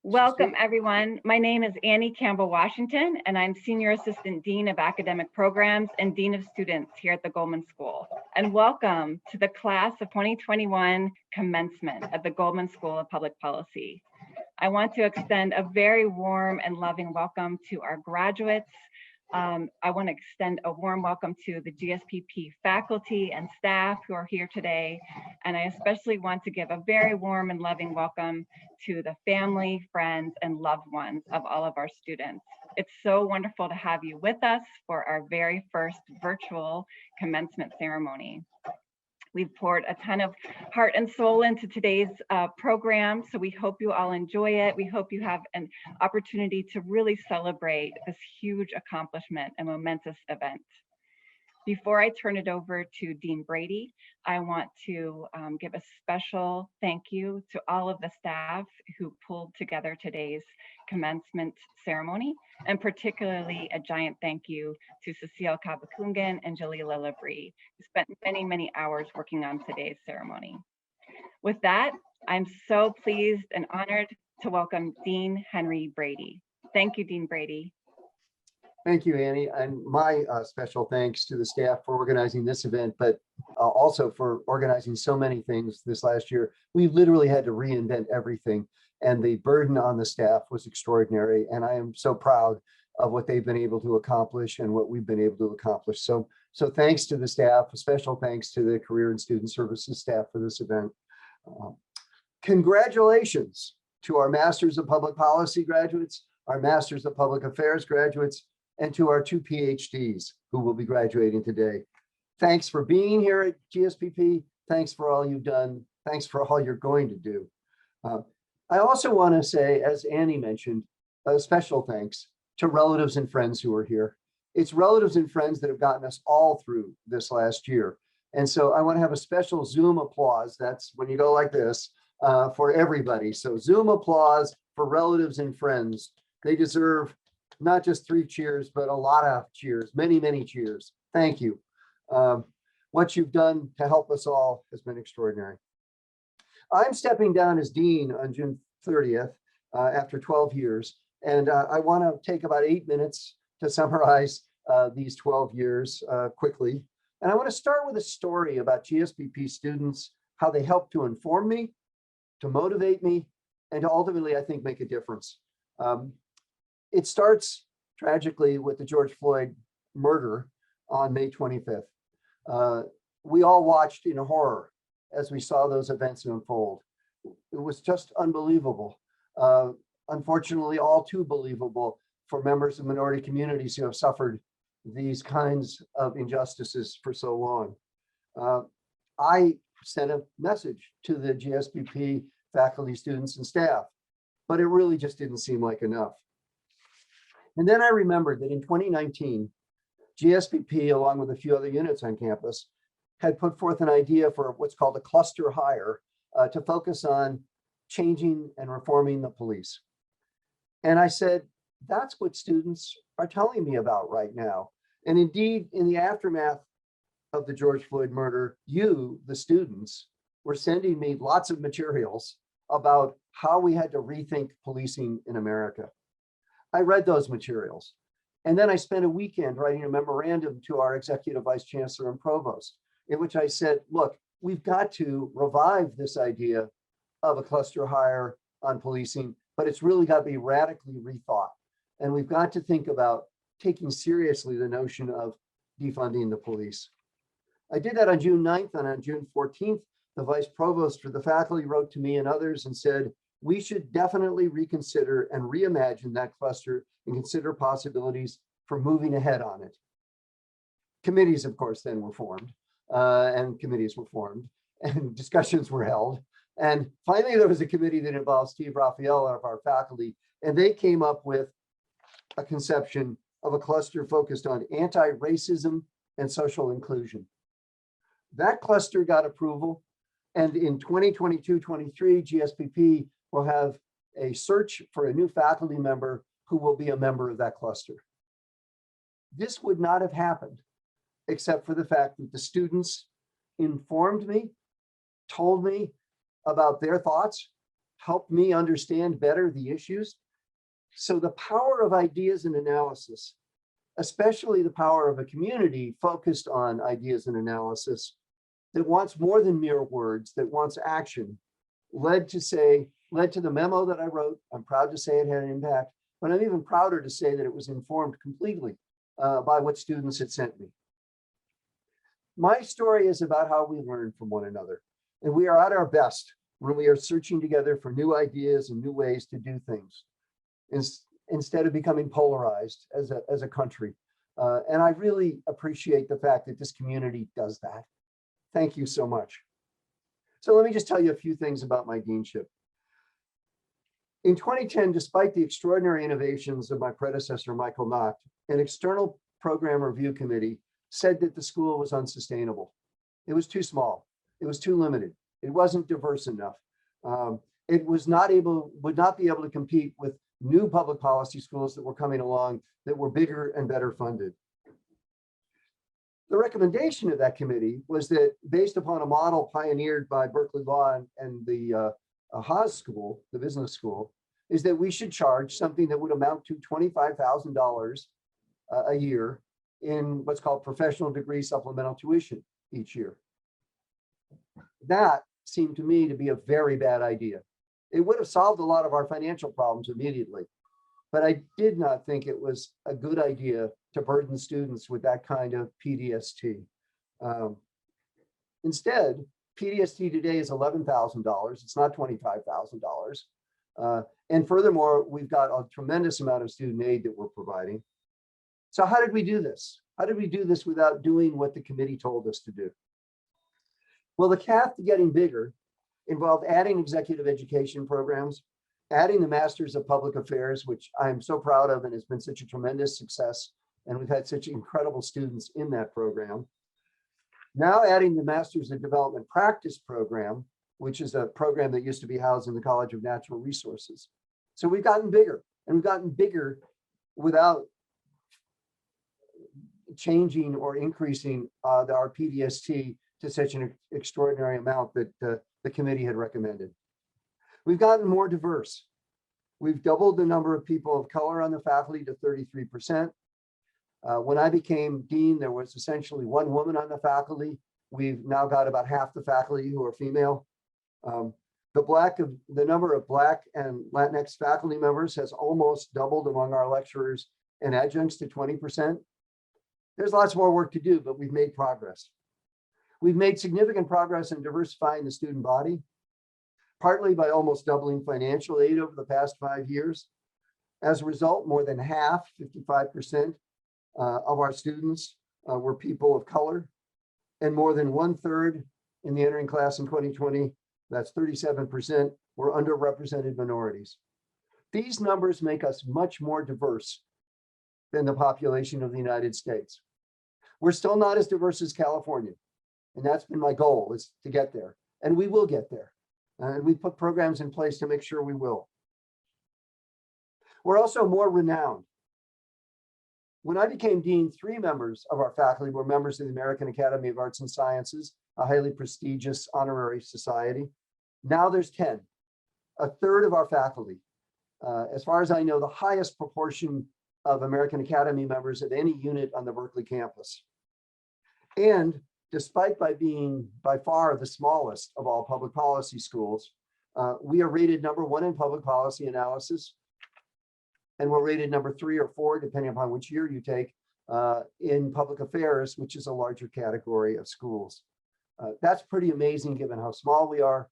Welcome, everyone. My name is Annie Campbell-Washington, and I'm Senior Assistant Dean of Academic Programs and Dean of Students here at the Goldman School. And welcome to the class of 2021 commencement at the Goldman School of Public Policy. I want to extend a very warm and loving welcome to our graduates. I want to extend a warm welcome to the GSPP faculty and staff who are here today. And I especially want to give a very warm and loving welcome to the family, friends, and loved ones of all of our students. It's so wonderful to have you with us for our very first virtual commencement ceremony. We've poured a ton of heart and soul into today's program, so we hope you all enjoy it. We hope you have an opportunity to really celebrate this huge accomplishment and momentous event. Before I turn it over to Dean Brady, I want to give a special thank you to all of the staff who pulled together today's commencement ceremony, and particularly a giant thank you to Cecile Kabakungan and Jalila Labrie, who spent many, many hours working on today's ceremony. With that, I'm so pleased and honored to welcome Dean Henry Brady. Thank you, Dean Brady. Thank you, Annie, and my special thanks to the staff for organizing this event, but also for organizing so many things this last year. We literally had to reinvent everything, and the burden on the staff was extraordinary, and I am so proud of what they've been able to accomplish and what we've been able to accomplish. So thanks to the staff, a special thanks to the Career and Student Services staff for this event. Congratulations to our Masters of Public Policy graduates, our Masters of Public Affairs graduates, and to our 2 PhDs who will be graduating today. Thanks for being here at GSPP. Thanks for all you've done. Thanks for all you're going to do. I also want to say, as Annie mentioned, a special thanks to relatives and friends who are here. It's relatives and friends that have gotten us all through this last year. And so I want to have a special Zoom applause. That's when you go like this for everybody. So Zoom applause for relatives and friends. They deserve not just 3 cheers, but a lot of cheers, many, many cheers. Thank you. What you've done to help us all has been extraordinary. I'm stepping down as dean on June 30th after 12 years. And I want to take about 8 minutes to summarize these 12 years quickly. And I want to start with a story about GSPP students, how they helped to inform me, to motivate me, and to ultimately, I think, make a difference. It starts tragically with the George Floyd murder on May 25th. We all watched in horror as we saw those events unfold. It was just unbelievable. Unfortunately, all too believable for members of minority communities who have suffered these kinds of injustices for so long. I sent a message to the GSPP faculty, students, and staff, but it really just didn't seem like enough. And then I remembered that in 2019, GSPP, along with a few other units on campus, had put forth an idea for what's called a cluster hire to focus on changing and reforming the police. And I said, that's what students are telling me about right now. And indeed, in the aftermath of the George Floyd murder, you, the students, were sending me lots of materials about how we had to rethink policing in America. I read those materials. And then I spent a weekend writing a memorandum to our executive vice chancellor and provost, in which I said, look, we've got to revive this idea of a cluster hire on policing, but it's really got to be radically rethought. And we've got to think about taking seriously the notion of defunding the police. I did that on June 9th, and on June 14th, the vice provost for the faculty wrote to me and others and said, we should definitely reconsider and reimagine that cluster and consider possibilities for moving ahead on it. Committees, of course, then were formed, and committees were formed, and discussions were held. And finally, there was a committee that involved Steve Raphael of our faculty, and they came up with a conception of a cluster focused on anti-racism and social inclusion. That cluster got approval, and in 2022-23, GSPP will have a search for a new faculty member who will be a member of that cluster. This would not have happened except for the fact that the students informed me, told me about their thoughts, helped me understand better the issues. So the power of ideas and analysis, especially the power of a community focused on ideas and analysis that wants more than mere words, that wants action, led to the memo that I wrote. I'm proud to say it had an impact, but I'm even prouder to say that it was informed completely by what students had sent me. My story is about how we learn from one another, and we are at our best when we are searching together for new ideas and new ways to do things, instead of becoming polarized as a country. And I really appreciate the fact that this community does that. Thank you so much. So let me just tell you a few things about my deanship. In 2010, despite the extraordinary innovations of my predecessor, Michael Nacht, an external program review committee said that the school was unsustainable. It was too small. It was too limited. It wasn't diverse enough. It would not be able to compete with new public policy schools that were coming along that were bigger and better funded. The recommendation of that committee was that, based upon a model pioneered by Berkeley Law and the Haas School, the business school, is that we should charge something that would amount to $25,000 a year in what's called professional degree supplemental tuition each year. That seemed to me to be a very bad idea. It would have solved a lot of our financial problems immediately, but I did not think it was a good idea to burden students with that kind of PDST. Instead, PDST today is $11,000. It's not $25,000. And furthermore, we've got a tremendous amount of student aid that we're providing. So how did we do this? How did we do this without doing what the committee told us to do? Well, the path to getting bigger involved adding executive education programs, adding the Masters of Public Affairs, which I'm so proud of and has been such a tremendous success. And we've had such incredible students in that program. Now adding the Masters of Development Practice program, which is a program that used to be housed in the College of Natural Resources. So we've gotten bigger, and we've gotten bigger without changing or increasing our PDST to such an extraordinary amount that the committee had recommended. We've gotten more diverse. We've doubled the number of people of color on the faculty to 33%. When I became dean, there was essentially one woman on the faculty. We've now got about half the faculty who are female. The number of Black and Latinx faculty members has almost doubled among our lecturers and adjuncts to 20%. There's lots more work to do, but we've made progress. We've made significant progress in diversifying the student body, partly by almost doubling financial aid over the past 5 years. As a result, more than half, 55%, of our students were people of color, and more than 1/3 in the entering class in 2020, that's 37%, were underrepresented minorities. These numbers make us much more diverse than the population of the United States. We're still not as diverse as California, and that's been my goal, is to get there, and we will get there. And we put programs in place to make sure we will. We're also more renowned. When I became dean, 3 members of our faculty were members of the American Academy of Arts and Sciences, a highly prestigious honorary society. Now there's 10, 1/3 of our faculty. As far as I know, the highest proportion of American Academy members of any unit on the Berkeley campus. And despite being by far the smallest of all public policy schools, we are rated #1 in public policy analysis. And we're rated #3 or 4, depending upon which year you take, in public affairs, which is a larger category of schools. That's pretty amazing given how small we are,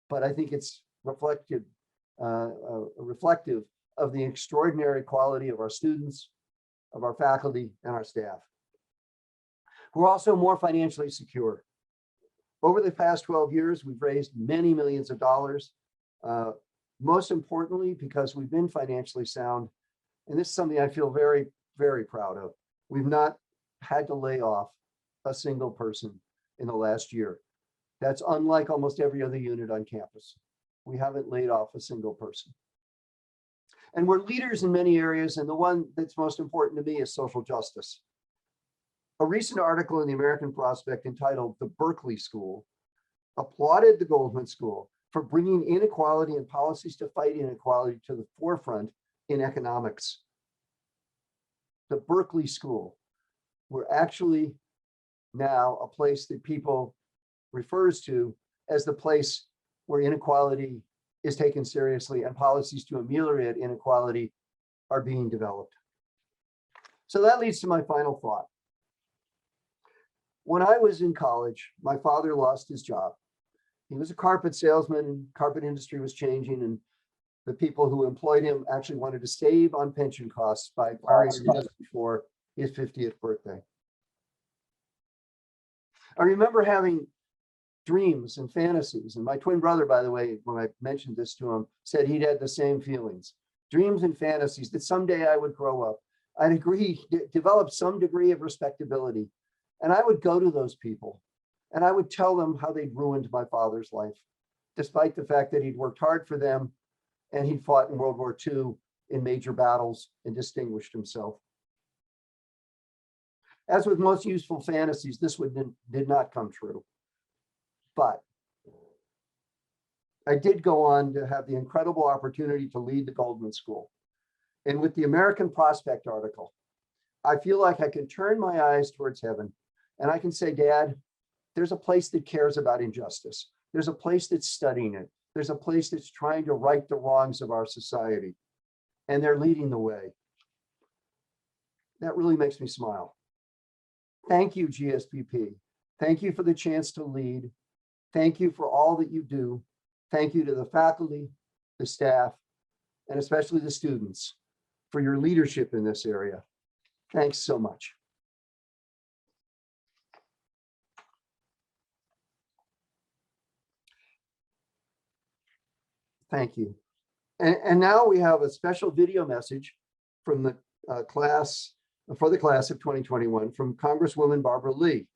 but I think it's reflective of the extraordinary quality of our students, of our faculty, and our staff. We're also more financially secure. Over the past 12 years, we've raised many millions of dollars. Most importantly, because we've been financially sound, and this is something I feel very, very proud of. We've not had to lay off a single person in the last year. That's unlike almost every other unit on campus. We haven't laid off a single person. And we're leaders in many areas, and the one that's most important to me is social justice. A recent article in the American Prospect entitled "The Berkeley School" applauded the Goldman School for bringing inequality and policies to fight inequality to the forefront in economics. The Berkeley School, we're actually now a place that people refers to as the place where inequality is taken seriously and policies to ameliorate inequality are being developed. So that leads to my final thought. When I was in college, my father lost his job. He was a carpet salesman, and carpet industry was changing, and the people who employed him actually wanted to save on pension costs by firing him just before his 50th birthday. I remember having dreams and fantasies, and my twin brother, by the way, when I mentioned this to him, said he'd had the same feelings. Dreams and fantasies that someday I would grow up. I'd develop some degree of respectability, and I would go to those people, and I would tell them how they'd ruined my father's life, despite the fact that he'd worked hard for them and he'd fought in World War II in major battles and distinguished himself. As with most useful fantasies, this did not come true. But I did go on to have the incredible opportunity to lead the Goldman School. And with the American Prospect article, I feel like I can turn my eyes towards heaven and I can say, Dad, there's a place that cares about injustice. There's a place that's studying it. There's a place that's trying to right the wrongs of our society. And they're leading the way. That really makes me smile. Thank you, GSPP. Thank you for the chance to lead. Thank you for all that you do. Thank you to the faculty, the staff, and especially the students for your leadership in this area. Thanks so much. Thank you. And now we have a special video message from the class of 2021 from Congresswoman Barbara Lee.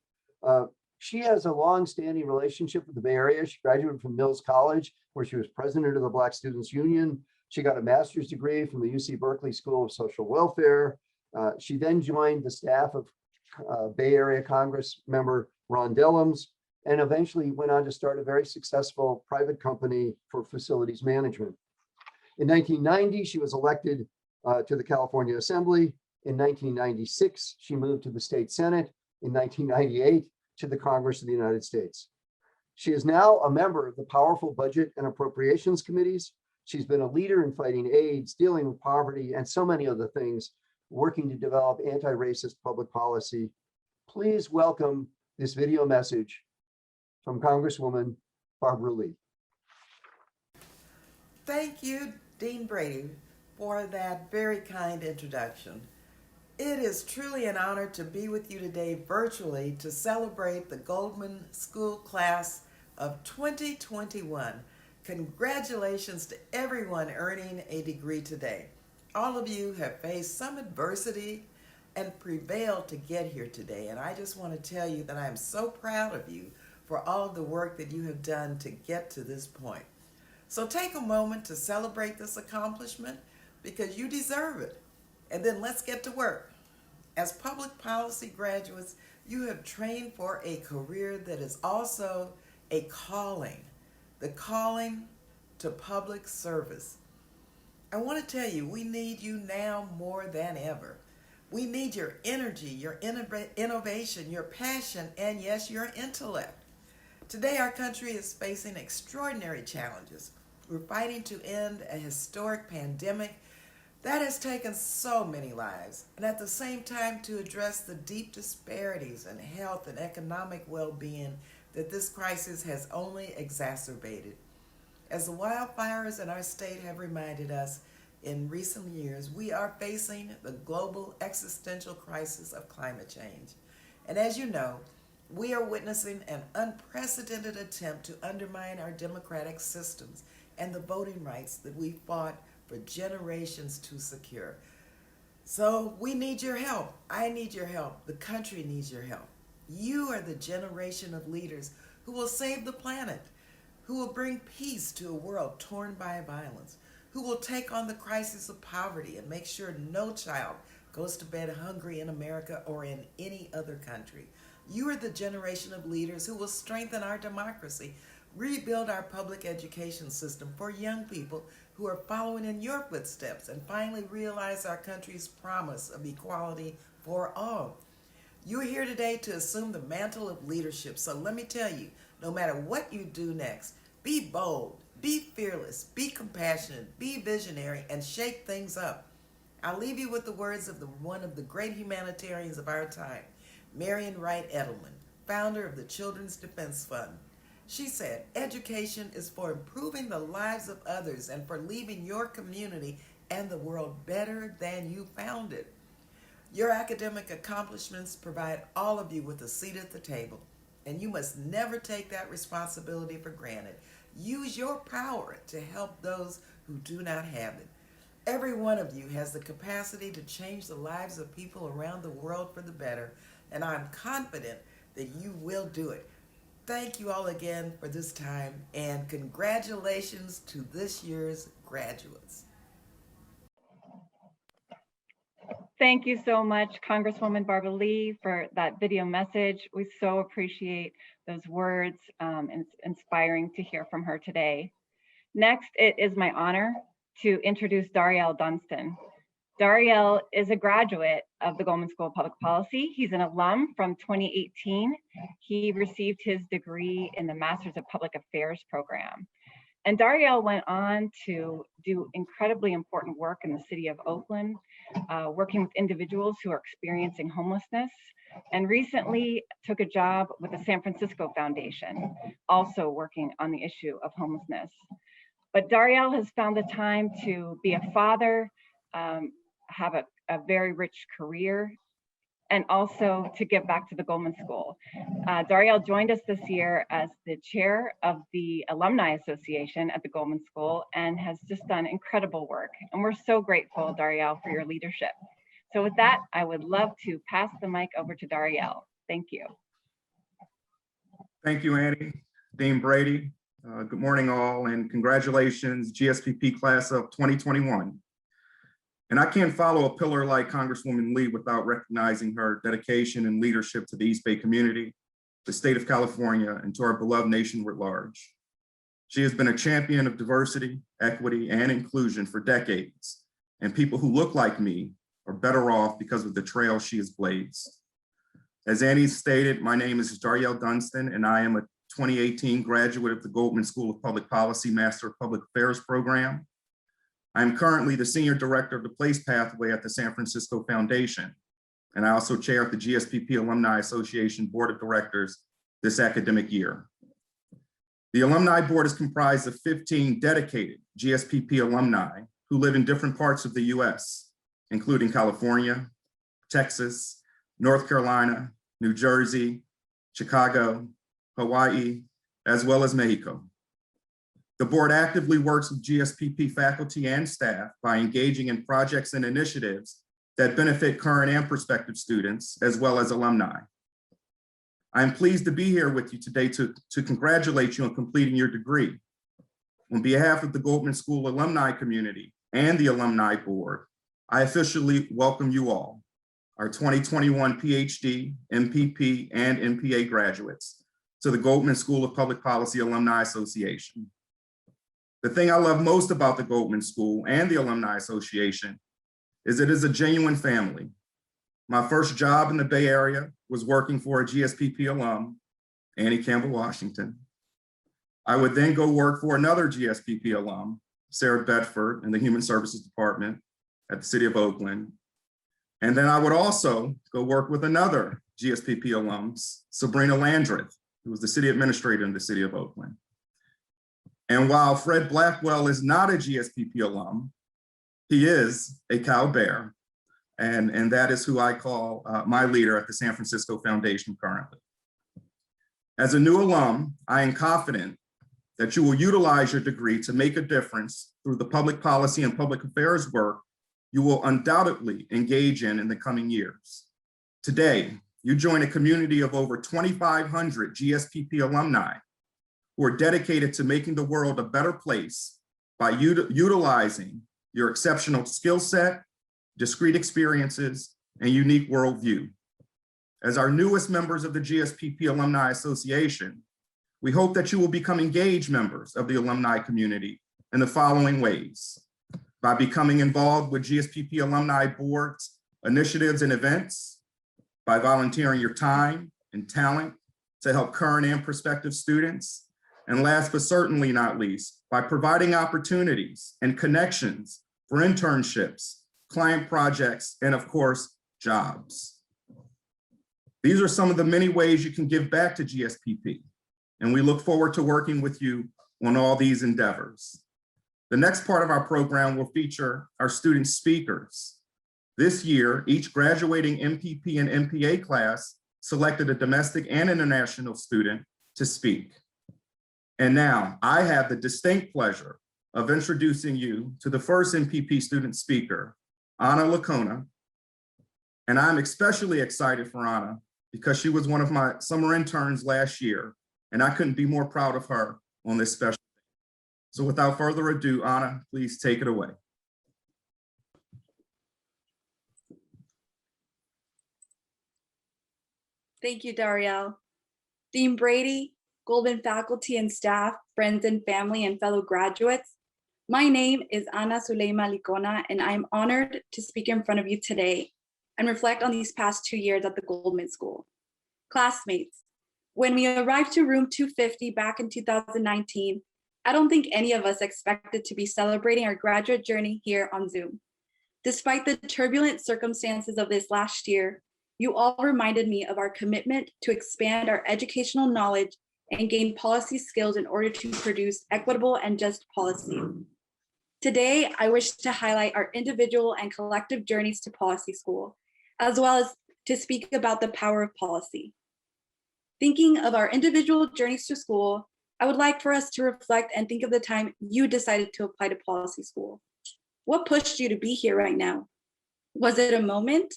She has a long-standing relationship with the Bay Area. She graduated from Mills College, where she was president of the Black Students Union. She got a master's degree from the UC Berkeley School of Social Welfare. She then joined the staff of Bay Area Congress member Ron Dellums, and eventually went on to start a very successful private company for facilities management. In 1990, she was elected to the California Assembly. In 1996, she moved to the state Senate. In 1998, to the Congress of the United States. She is now a member of the powerful Budget and Appropriations Committees. She's been a leader in fighting AIDS, dealing with poverty, and so many other things, working to develop anti-racist public policy. Please welcome this video message from Congresswoman Barbara Lee. Thank you, Dean Brady, for that very kind introduction. It is truly an honor to be with you today virtually to celebrate the Goldman School class of 2021. Congratulations to everyone earning a degree today. All of you have faced some adversity and prevailed to get here today. And I just want to tell you that I am so proud of you for all of the work that you have done to get to this point. So take a moment to celebrate this accomplishment because you deserve it. And then let's get to work. As public policy graduates, you have trained for a career that is also a calling, the calling to public service. I want to tell you, we need you now more than ever. We need your energy, your innovation, your passion, and yes, your intellect. Today, our country is facing extraordinary challenges. We're fighting to end a historic pandemic that has taken so many lives, and at the same time to address the deep disparities in health and economic well-being that this crisis has only exacerbated. As the wildfires in our state have reminded us in recent years, we are facing the global existential crisis of climate change. And as you know, we are witnessing an unprecedented attempt to undermine our democratic systems and the voting rights that we fought for generations to secure. So we need your help. I need your help. The country needs your help. You are the generation of leaders who will save the planet, who will bring peace to a world torn by violence, who will take on the crisis of poverty and make sure no child goes to bed hungry in America or in any other country. You are the generation of leaders who will strengthen our democracy rebuild our public education system for young people who are following in your footsteps, and finally realize our country's promise of equality for all. You're here today to assume the mantle of leadership. So let me tell you, no matter what you do next, be bold, be fearless, be compassionate, be visionary, and shake things up. I'll leave you with the words of one of the great humanitarians of our time, Marian Wright Edelman, founder of the Children's Defense Fund. She said, "Education is for improving the lives of others and for leaving your community and the world better than you found it." Your academic accomplishments provide all of you with a seat at the table, and you must never take that responsibility for granted. Use your power to help those who do not have it. Every one of you has the capacity to change the lives of people around the world for the better, and I'm confident that you will do it. Thank you all again for this time, and congratulations to this year's graduates. Thank you so much, Congresswoman Barbara Lee, for that video message. We so appreciate those words, and it's inspiring to hear from her today. Next, it is my honor to introduce Dariel Dunstan. Dariel is a graduate of the Goldman School of Public Policy. He's an alum from 2018. He received his degree in the Masters of Public Affairs program. And Dariel went on to do incredibly important work in the city of Oakland, working with individuals who are experiencing homelessness, and recently took a job with the San Francisco Foundation, also working on the issue of homelessness. But Dariel has found the time to be a father, have a very rich career, and also to give back to the Goldman School. Dariel joined us this year as the chair of the Alumni Association at the Goldman School and has just done incredible work. And we're so grateful, Dariel, for your leadership. So with that, I would love to pass the mic over to Dariel. Thank you. Thank you, Annie. Dean Brady, good morning all, and congratulations, GSPP class of 2021. And I can't follow a pillar like Congresswoman Lee without recognizing her dedication and leadership to the East Bay community, the state of California, and to our beloved nation writ large. She has been a champion of diversity, equity, and inclusion for decades, and people who look like me are better off because of the trail she has blazed. As Annie stated, my name is Dariel Dunstan, and I am a 2018 graduate of the Goldman School of Public Policy Master of Public Affairs program. I am currently the Senior Director of the Place Pathway at the San Francisco Foundation, and I also chair the GSPP Alumni Association Board of Directors this academic year. The Alumni Board is comprised of 15 dedicated GSPP alumni who live in different parts of the US, including California, Texas, North Carolina, New Jersey, Chicago, Hawaii, as well as Mexico. The board actively works with GSPP faculty and staff by engaging in projects and initiatives that benefit current and prospective students, as well as alumni. I am pleased to be here with you today to congratulate you on completing your degree. On behalf of the Goldman School alumni community and the Alumni Board, I officially welcome you all, our 2021 PhD, MPP, and MPA graduates, to the Goldman School of Public Policy Alumni Association. The thing I love most about the Goldman School and the Alumni Association is it is a genuine family. My first job in the Bay Area was working for a GSPP alum, Annie Campbell Washington. I would then go work for another GSPP alum, Sarah Bedford, in the Human Services Department at the City of Oakland. And then I would also go work with another GSPP alum, Sabrina Landreth, who was the city administrator in the City of Oakland. And while Fred Blackwell is not a GSPP alum, he is a Cal Bear. And that is who I call my leader at the San Francisco Foundation currently. As a new alum, I am confident that you will utilize your degree to make a difference through the public policy and public affairs work you will undoubtedly engage in the coming years. Today, you join a community of over 2,500 GSPP alumni who are dedicated to making the world a better place by utilizing your exceptional skill set, discrete experiences, and unique worldview. As our newest members of the GSPP Alumni Association, We hope that you will become engaged members of the alumni community in the following ways: by becoming involved with GSPP alumni boards, initiatives, and events, by volunteering your time and talent to help current and prospective students, and last but certainly not least, by providing opportunities and connections for internships, client projects, and of course, jobs. These are some of the many ways you can give back to GSPP, and we look forward to working with you on all these endeavors. The next part of our program will feature our student speakers. This year, each graduating MPP and MPA class selected a domestic and international student to speak. And now I have the distinct pleasure of introducing you to the first MPP student speaker, Anna Lacona. And I'm especially excited for Anna because she was one of my summer interns last year, and I couldn't be more proud of her on this special day. So without further ado, Anna, please take it away. Thank you, Darielle. Dean Brady, Goldman faculty and staff, friends and family, and fellow graduates, my name is Ana Zuleima Licona, and I am honored to speak in front of you today and reflect on these past 2 years at the Goldman School. Classmates, when we arrived to room 250 back in 2019, I don't think any of us expected to be celebrating our graduate journey here on Zoom. Despite the turbulent circumstances of this last year, you all reminded me of our commitment to expand our educational knowledge and gain policy skills in order to produce equitable and just policy. Today, I wish to highlight our individual and collective journeys to policy school, as well as to speak about the power of policy. Thinking of our individual journeys to school, I would like for us to reflect and think of the time you decided to apply to policy school. What pushed you to be here right now? Was it a moment,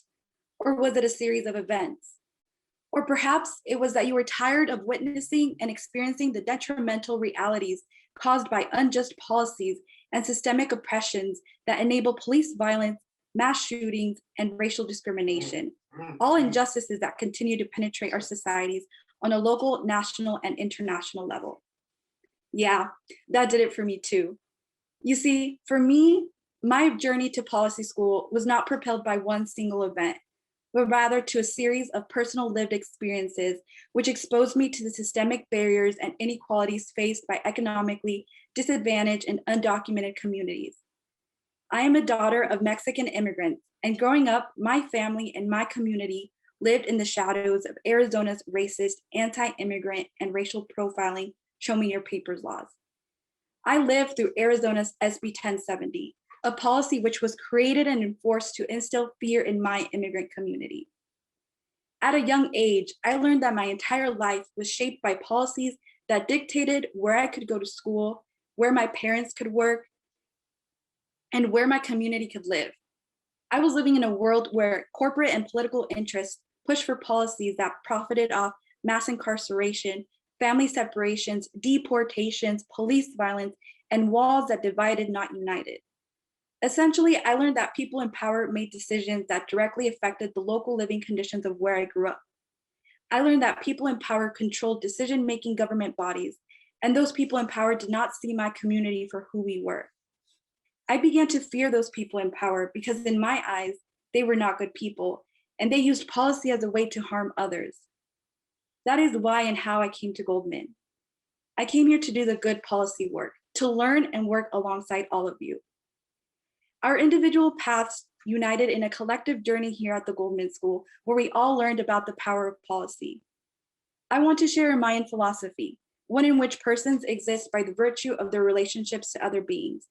or was it a series of events? Or perhaps it was that you were tired of witnessing and experiencing the detrimental realities caused by unjust policies and systemic oppressions that enable police violence, mass shootings, and racial discrimination, all injustices that continue to penetrate our societies on a local, national, and international level. Yeah, that did it for me too. You see, for me, my journey to policy school was not propelled by one single event, but rather to a series of personal lived experiences, which exposed me to the systemic barriers and inequalities faced by economically disadvantaged and undocumented communities. I am a daughter of Mexican immigrants, and growing up, my family and my community lived in the shadows of Arizona's racist, anti-immigrant, and racial profiling show me your papers laws. I lived through Arizona's SB 1070, a policy which was created and enforced to instill fear in my immigrant community. At a young age, I learned that my entire life was shaped by policies that dictated where I could go to school, where my parents could work, and where my community could live. I was living in a world where corporate and political interests pushed for policies that profited off mass incarceration, family separations, deportations, police violence, and walls that divided, not united. Essentially, I learned that people in power made decisions that directly affected the local living conditions of where I grew up. I learned that people in power controlled decision-making government bodies, and those people in power did not see my community for who we were. I began to fear those people in power because in my eyes, they were not good people, and they used policy as a way to harm others. That is why and how I came to Goldman. I came here to do the good policy work, to learn and work alongside all of you. Our individual paths united in a collective journey here at the Goldman School, where we all learned about the power of policy. I want to share a Mayan philosophy, one in which persons exist by the virtue of their relationships to other beings.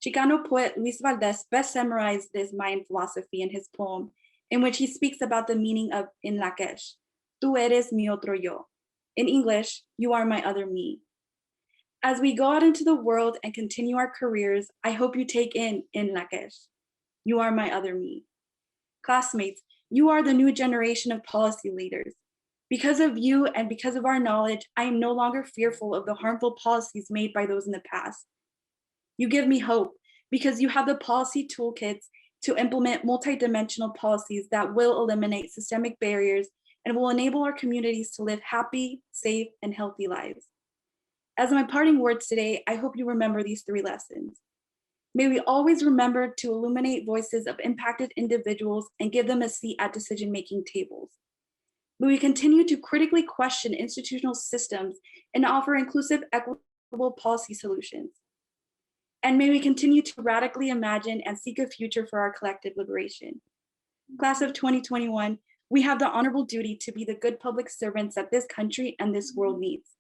Chicano poet Luis Valdez best summarized this Mayan philosophy in his poem, in which he speaks about the meaning of en Lakesh, tú eres mi otro yo. In English, you are my other me. As we go out into the world and continue our careers, I hope you take in Lakesh. You are my other me. Classmates, you are the new generation of policy leaders. Because of you and because of our knowledge, I am no longer fearful of the harmful policies made by those in the past. You give me hope because you have the policy toolkits to implement multidimensional policies that will eliminate systemic barriers and will enable our communities to live happy, safe, and healthy lives. As my parting words today, I hope you remember these 3 lessons. May we always remember to illuminate voices of impacted individuals and give them a seat at decision-making tables. May we continue to critically question institutional systems and offer inclusive, equitable policy solutions. And may we continue to radically imagine and seek a future for our collective liberation. Class of 2021, we have the honorable duty to be the good public servants that this country and this world needs.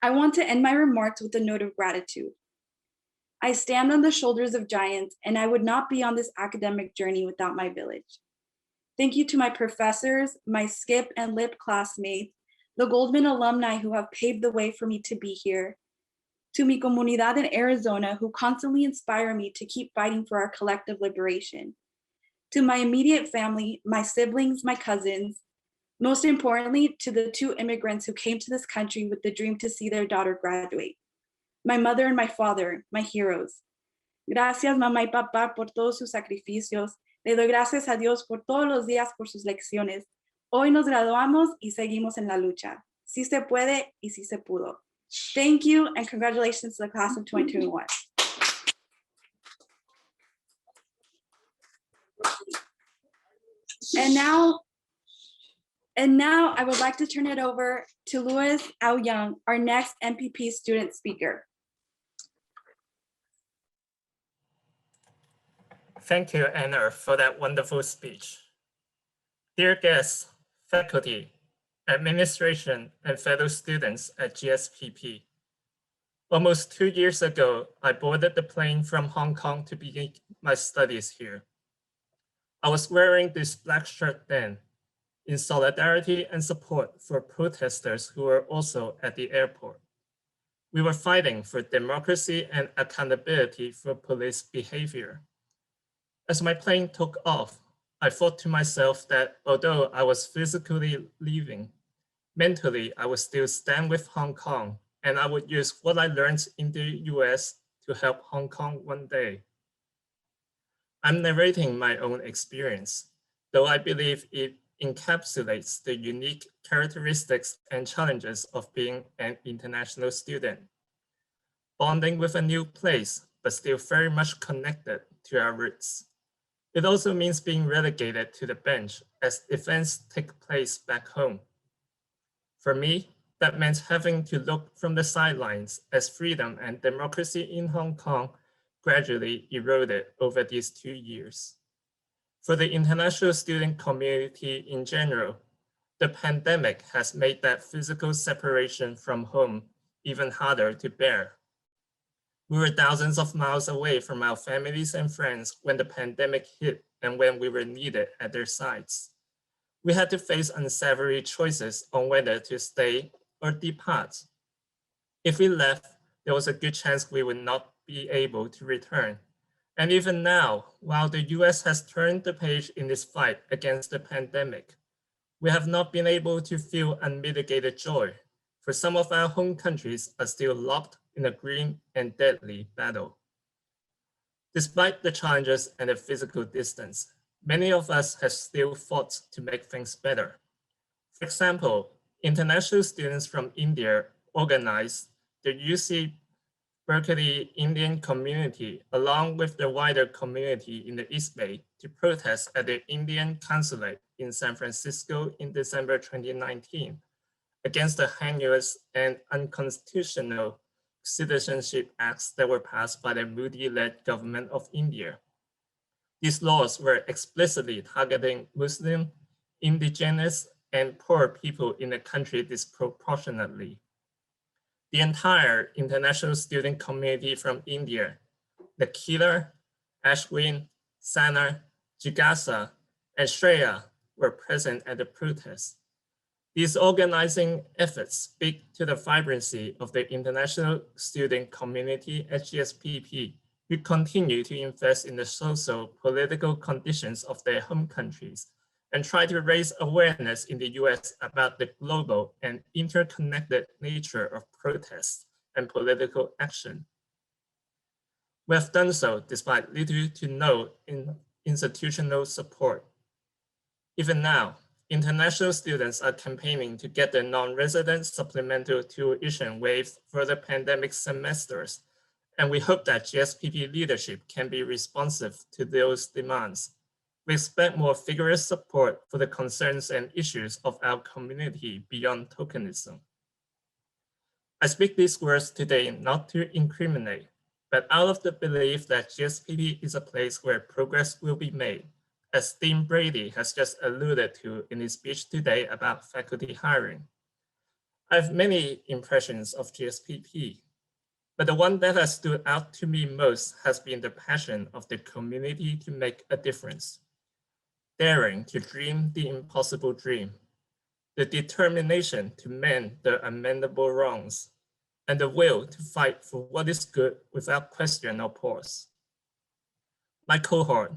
I want to end my remarks with a note of gratitude. I stand on the shoulders of giants, and I would not be on this academic journey without my village. Thank you to my professors, my SCIP and LIP classmates, the Goldman alumni who have paved the way for me to be here, to mi comunidad in Arizona who constantly inspire me to keep fighting for our collective liberation, to my immediate family, my siblings, my cousins, most importantly, to the 2 immigrants who came to this country with the dream to see their daughter graduate. My mother and my father, my heroes. Gracias, mamá y papá, por todos sus sacrificios. Le doy gracias a Dios por todos los días por sus lecciones. Hoy nos graduamos y seguimos en la lucha. Sí se puede y sí se pudo. Thank you and congratulations to the class of 2021. And now I would like to turn it over to Louis Ao Young, our next MPP student speaker. Thank you, Anna, for that wonderful speech. Dear guests, faculty, administration, and fellow students at GSPP. Almost 2 years ago, I boarded the plane from Hong Kong to begin my studies here. I was wearing this black shirt then, in solidarity and support for protesters who were also at the airport. We were fighting for democracy and accountability for police behavior. As my plane took off, I thought to myself that although I was physically leaving, mentally I would still stand with Hong Kong, and I would use what I learned in the US to help Hong Kong one day. I'm narrating my own experience, though I believe it encapsulates the unique characteristics and challenges of being an international student. Bonding with a new place, but still very much connected to our roots. It also means being relegated to the bench as events take place back home. For me, that meant having to look from the sidelines as freedom and democracy in Hong Kong gradually eroded over these 2 years. For the international student community in general, the pandemic has made that physical separation from home even harder to bear. We were thousands of miles away from our families and friends when the pandemic hit and when we were needed at their sides. We had to face unsavory choices on whether to stay or depart. If we left, there was a good chance we would not be able to return. And even now, while the US has turned the page in this fight against the pandemic, we have not been able to feel unmitigated joy, for some of our home countries are still locked in a grim and deadly battle. Despite the challenges and the physical distance, many of us have still fought to make things better. For example, international students from India organized the UC Berkeley Indian community along with the wider community in the East Bay to protest at the Indian consulate in San Francisco in December 2019 against the heinous and unconstitutional citizenship acts that were passed by the Modi-led government of India. These laws were explicitly targeting Muslim, indigenous, and poor people in the country disproportionately. The entire international student community from India, the Keeler, Ashwin, Sana, Jigasa, and Shreya were present at the protest. These organizing efforts speak to the vibrancy of the international student community at GSPP, who continue to invest in the social political conditions of their home countries and try to raise awareness in the US about the global and interconnected nature of protests and political action. We have done so despite little to no institutional support. Even now, international students are campaigning to get their non-resident supplemental tuition waived for the pandemic semesters, and we hope that GSPP leadership can be responsive to those demands. We expect more vigorous support for the concerns and issues of our community beyond tokenism. I speak these words today not to incriminate, but out of the belief that GSPP is a place where progress will be made, as Dean Brady has just alluded to in his speech today about faculty hiring. I have many impressions of GSPP, but the one that has stood out to me most has been the passion of the community to make a difference, daring to dream the impossible dream, the determination to mend the amendable wrongs, and the will to fight for what is good without question or pause. My cohort,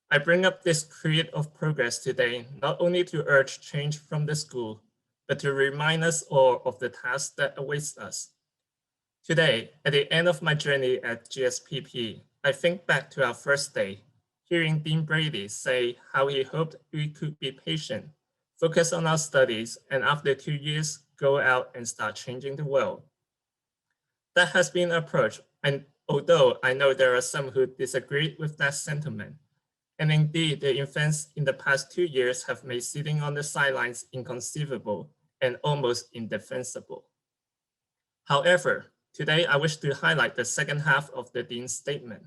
I bring up this creed of progress today, not only to urge change from the school, but to remind us all of the task that awaits us. Today, at the end of my journey at GSPP, I think back to our first day, hearing Dean Brady say how he hoped we could be patient, focus on our studies, and after 2 years, go out and start changing the world. That has been an approach, and although I know there are some who disagree with that sentiment, and indeed the events in the past 2 years have made sitting on the sidelines inconceivable and almost indefensible. However, today I wish to highlight the second half of the Dean's statement.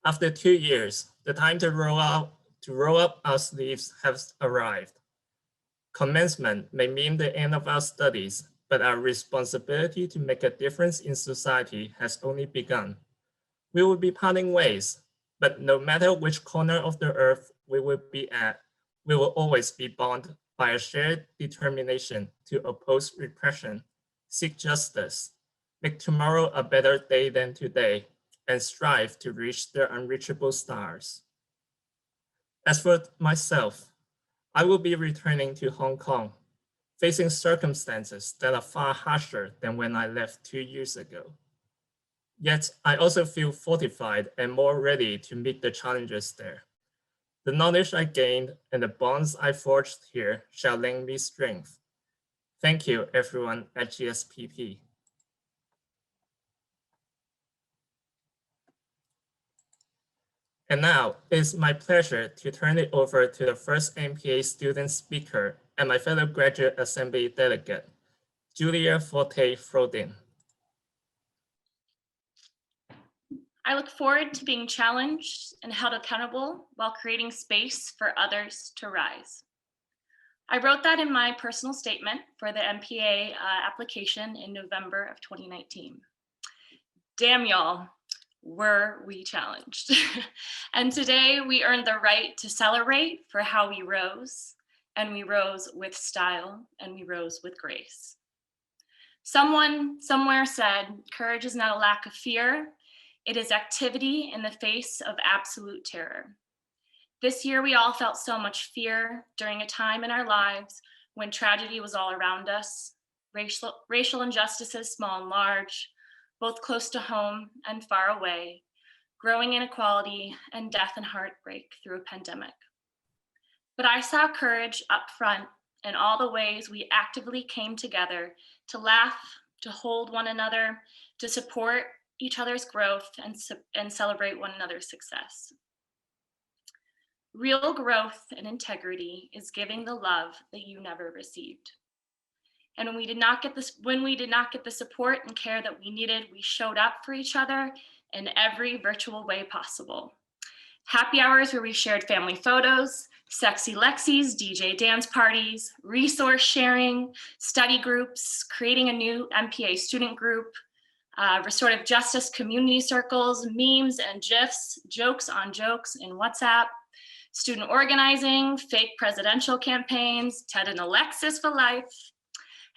After 2 years, the time to roll up our sleeves has arrived. Commencement may mean the end of our studies, but our responsibility to make a difference in society has only begun. We will be parting ways, but no matter which corner of the earth we will be at, we will always be bound by a shared determination to oppose repression, seek justice, make tomorrow a better day than today, and strive to reach the unreachable stars. As for myself, I will be returning to Hong Kong, facing circumstances that are far harsher than when I left 2 years ago. Yet, I also feel fortified and more ready to meet the challenges there. The knowledge I gained and the bonds I forged here shall lend me strength. Thank you, everyone at GSPP. And now, it's my pleasure to turn it over to the first MPA student speaker and my fellow graduate assembly delegate, Julia Forte-Frodin. I look forward to being challenged and held accountable while creating space for others to rise. I wrote that in my personal statement for the MPA application in November of 2019. Damn y'all, were we challenged. And today we earned the right to celebrate for how we rose, and we rose with style, and we rose with grace. Someone somewhere said, courage is not a lack of fear, it is activity in the face of absolute terror. This year, we all felt so much fear during a time in our lives when tragedy was all around us, racial injustices, small and large, both close to home and far away, growing inequality and death and heartbreak through a pandemic. But I saw courage up front in all the ways we actively came together to laugh, to hold one another, to support each other's growth and celebrate one another's success. Real growth and integrity is giving the love that you never received. And when we did not get the support and care that we needed, we showed up for each other in every virtual way possible. Happy hours where we shared family photos, sexy Lexies, DJ dance parties, resource sharing, study groups, creating a new MPA student group, restorative justice community circles, memes and GIFs, jokes on jokes in WhatsApp, student organizing, fake presidential campaigns, Ted and Alexis for life,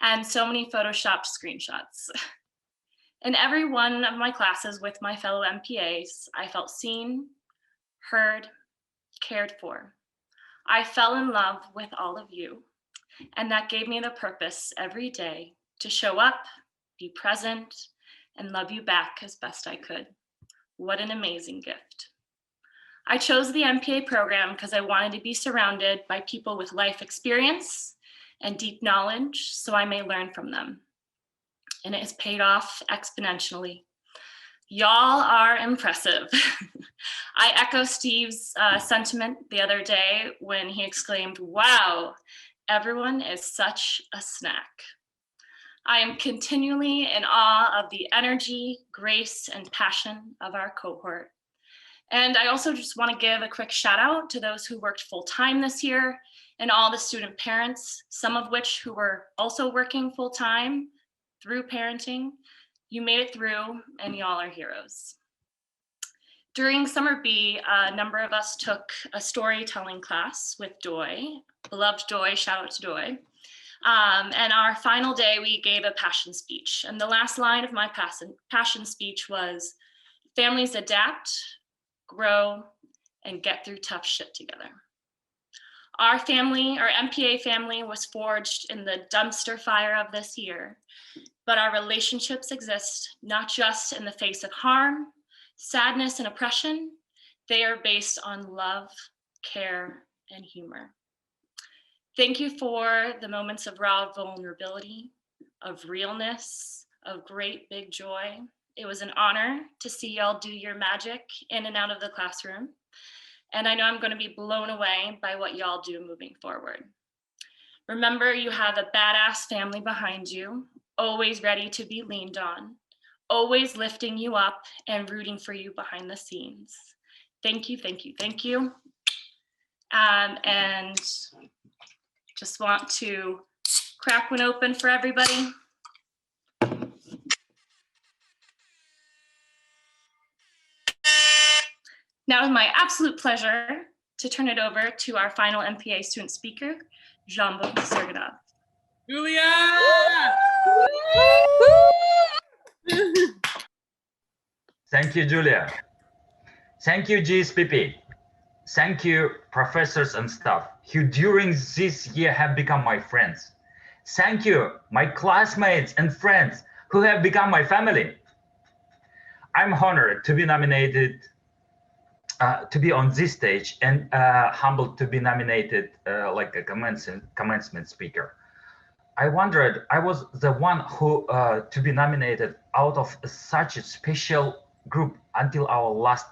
and so many Photoshopped screenshots. In every one of my classes with my fellow MPAs, I felt seen, heard, cared for. I fell in love with all of you, and that gave me the purpose every day to show up, be present, and love you back as best I could. What an amazing gift. I chose the MPA program because I wanted to be surrounded by people with life experience and deep knowledge so I may learn from them. And it has paid off exponentially. Y'all are impressive. I echo Steve's sentiment the other day when he exclaimed, "Wow, everyone is such a snack." I am continually in awe of the energy, grace, and passion of our cohort. And I also just want to give a quick shout out to those who worked full time this year and all the student parents, some of which who were also working full time through parenting. You made it through and y'all are heroes. During Summer B, a number of us took a storytelling class with Doy, beloved Doy, shout out to Doy. And our final day, we gave a passion speech. And the last line of my passion speech was, "Families adapt, grow, and get through tough shit together." Our family, our MPA family, was forged in the dumpster fire of this year, but our relationships exist not just in the face of harm, sadness, and oppression. They are based on love, care, and humor. Thank you for the moments of raw vulnerability, of realness, of great big joy. It was an honor to see y'all do your magic in and out of the classroom. And I know I'm going to be blown away by what y'all do moving forward. Remember, you have a badass family behind you, always ready to be leaned on, always lifting you up and rooting for you behind the scenes. Thank you, thank you, thank you. And just want to crack one open for everybody. Now it's my absolute pleasure to turn it over to our final MPA student speaker, Jambo Serganov. Julia! Thank you, Julia. Thank you, GSPP. Thank you, professors and staff who during this year have become my friends. Thank you, my classmates and friends who have become my family. I'm honored to be nominated, to be on this stage, and humbled to be nominated like a commencement speaker. I wondered, I was the one who to be nominated out of such a special group until our last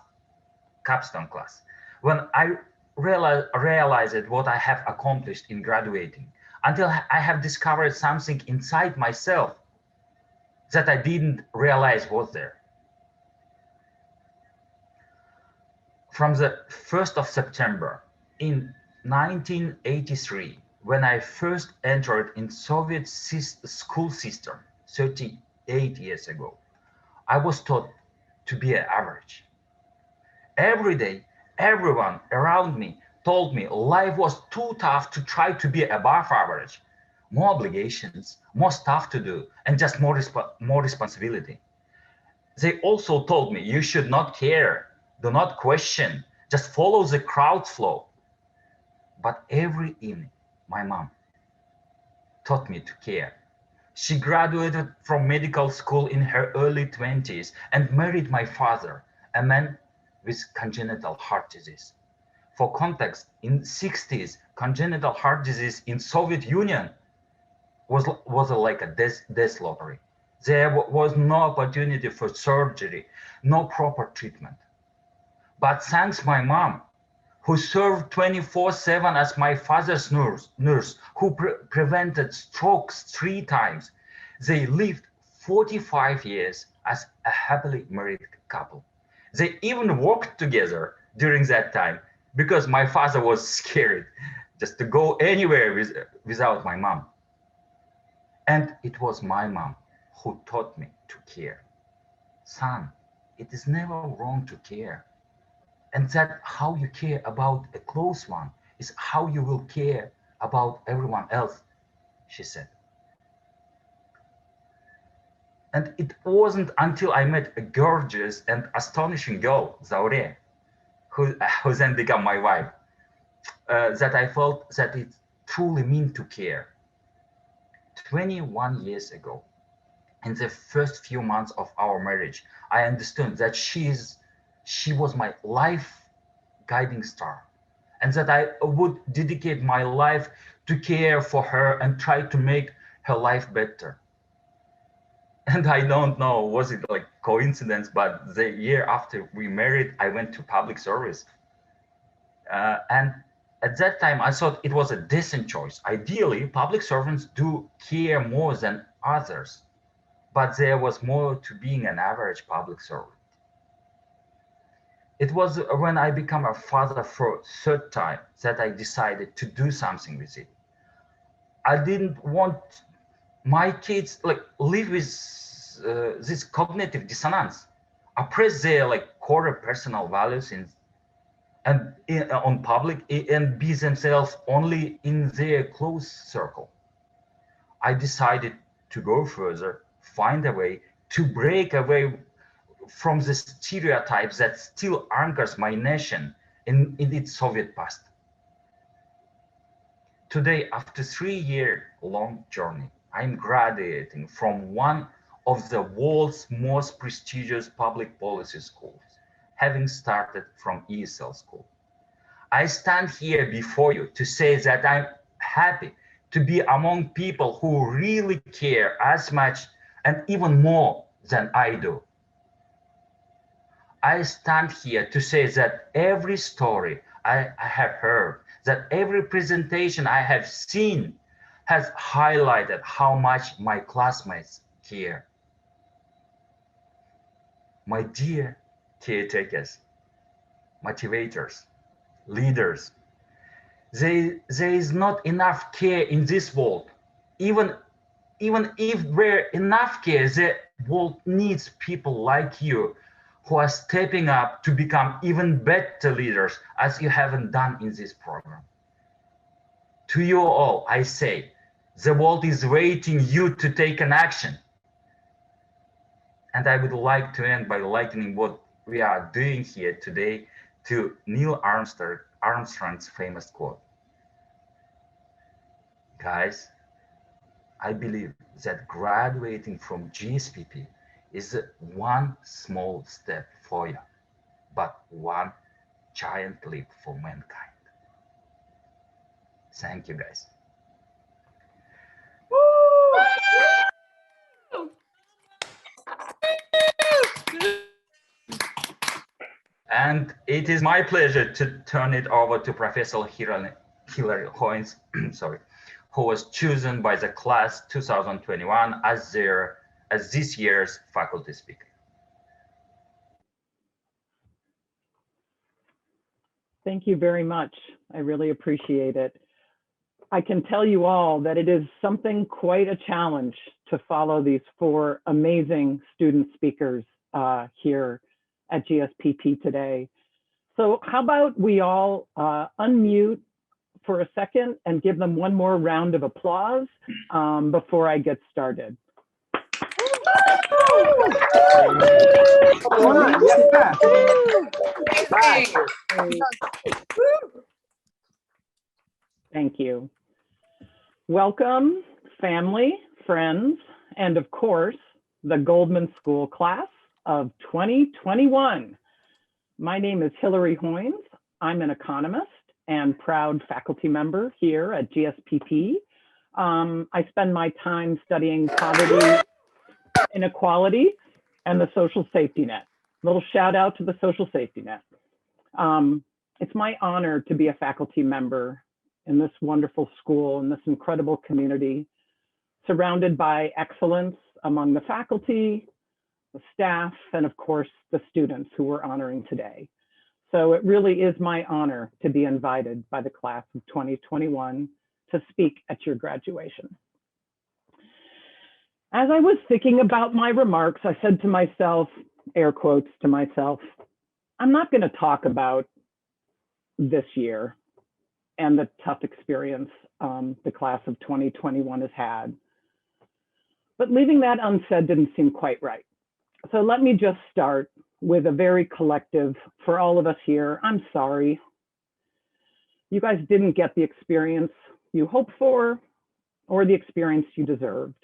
capstone class. When I realized what I have accomplished in graduating, until I have discovered something inside myself that I didn't realize was there. From the 1st of September in 1983, when I first entered in Soviet school system 38 years ago, I was taught to be average. Every day, everyone around me told me life was too tough to try to be above average. More obligations, more stuff to do, and just more responsibility. They also told me you should not care, do not question, just follow the crowd's flow. But every evening, my mom taught me to care. She graduated from medical school in her early 20s and married my father, a man with congenital heart disease. For context, in 60s, congenital heart disease in Soviet Union was like a death lottery. There was no opportunity for surgery, no proper treatment. But thanks my mom, who served 24/7 as my father's nurse who prevented strokes 3 times, they lived 45 years as a happily married couple. They even worked together during that time because my father was scared just to go anywhere without my mom. And it was my mom who taught me to care. Son, it is never wrong to care. And that how you care about a close one is how you will care about everyone else, she said. And it wasn't until I met a gorgeous and astonishing girl, Zaure, who then became my wife, that I felt that it truly meant to care. 21 years ago, in the first few months of our marriage, I understood that she was my life guiding star, and that I would dedicate my life to care for her and try to make her life better. And I don't know, was it like coincidence, but the year after we married, I went to public service. And at that time, I thought it was a decent choice. Ideally, public servants do care more than others, but there was more to being an average public servant. It was when I became a father for a third time that I decided to do something with it. I didn't want my kids like live with this cognitive dissonance, oppress their like core personal values on public and be themselves only in their close circle. I decided to go further, find a way to break away from the stereotypes that still anchors my nation in its Soviet past. Today, after 3-year-long journey, I'm graduating from one of the world's most prestigious public policy schools, having started from ESL school. I stand here before you to say that I'm happy to be among people who really care as much and even more than I do. I stand here to say that every story I have heard, that every presentation I have seen has highlighted how much my classmates care. My dear caretakers, motivators, leaders, there is not enough care in this world. Even if there enough care, the world needs people like you who are stepping up to become even better leaders, as you haven't done in this program. To you all, I say, the world is waiting you to take an action. And I would like to end by likening what we are doing here today to Neil Armstrong's famous quote. Guys, I believe that graduating from GSPP is one small step for you, but one giant leap for mankind. Thank you, guys. And it is my pleasure to turn it over to Professor Hilary Hoynes, sorry, who was chosen by the class 2021 as this year's faculty speaker. Thank you very much. I really appreciate it. I can tell you all that it is something quite a challenge to follow these 4 amazing student speakers here at GSPP today. So how about we all unmute for a second and give them one more round of applause before I get started. Thank you. Welcome, family, friends, and of course, the Goldman School class of 2021. My name is Hilary Hoynes. I'm an economist and proud faculty member here at GSPP. I spend my time studying poverty, inequality, and the social safety net. Little shout out to the social safety net. It's my honor to be a faculty member in this wonderful school, in this incredible community, surrounded by excellence among the faculty, the staff, and of course, the students who we're honoring today. So it really is my honor to be invited by the class of 2021 to speak at your graduation. As I was thinking about my remarks, I said to myself, air quotes to myself, I'm not going to talk about this year and the tough experience the class of 2021 has had. But leaving that unsaid didn't seem quite right. So let me just start with a very collective, for all of us here, I'm sorry. You guys didn't get the experience you hoped for or the experience you deserved.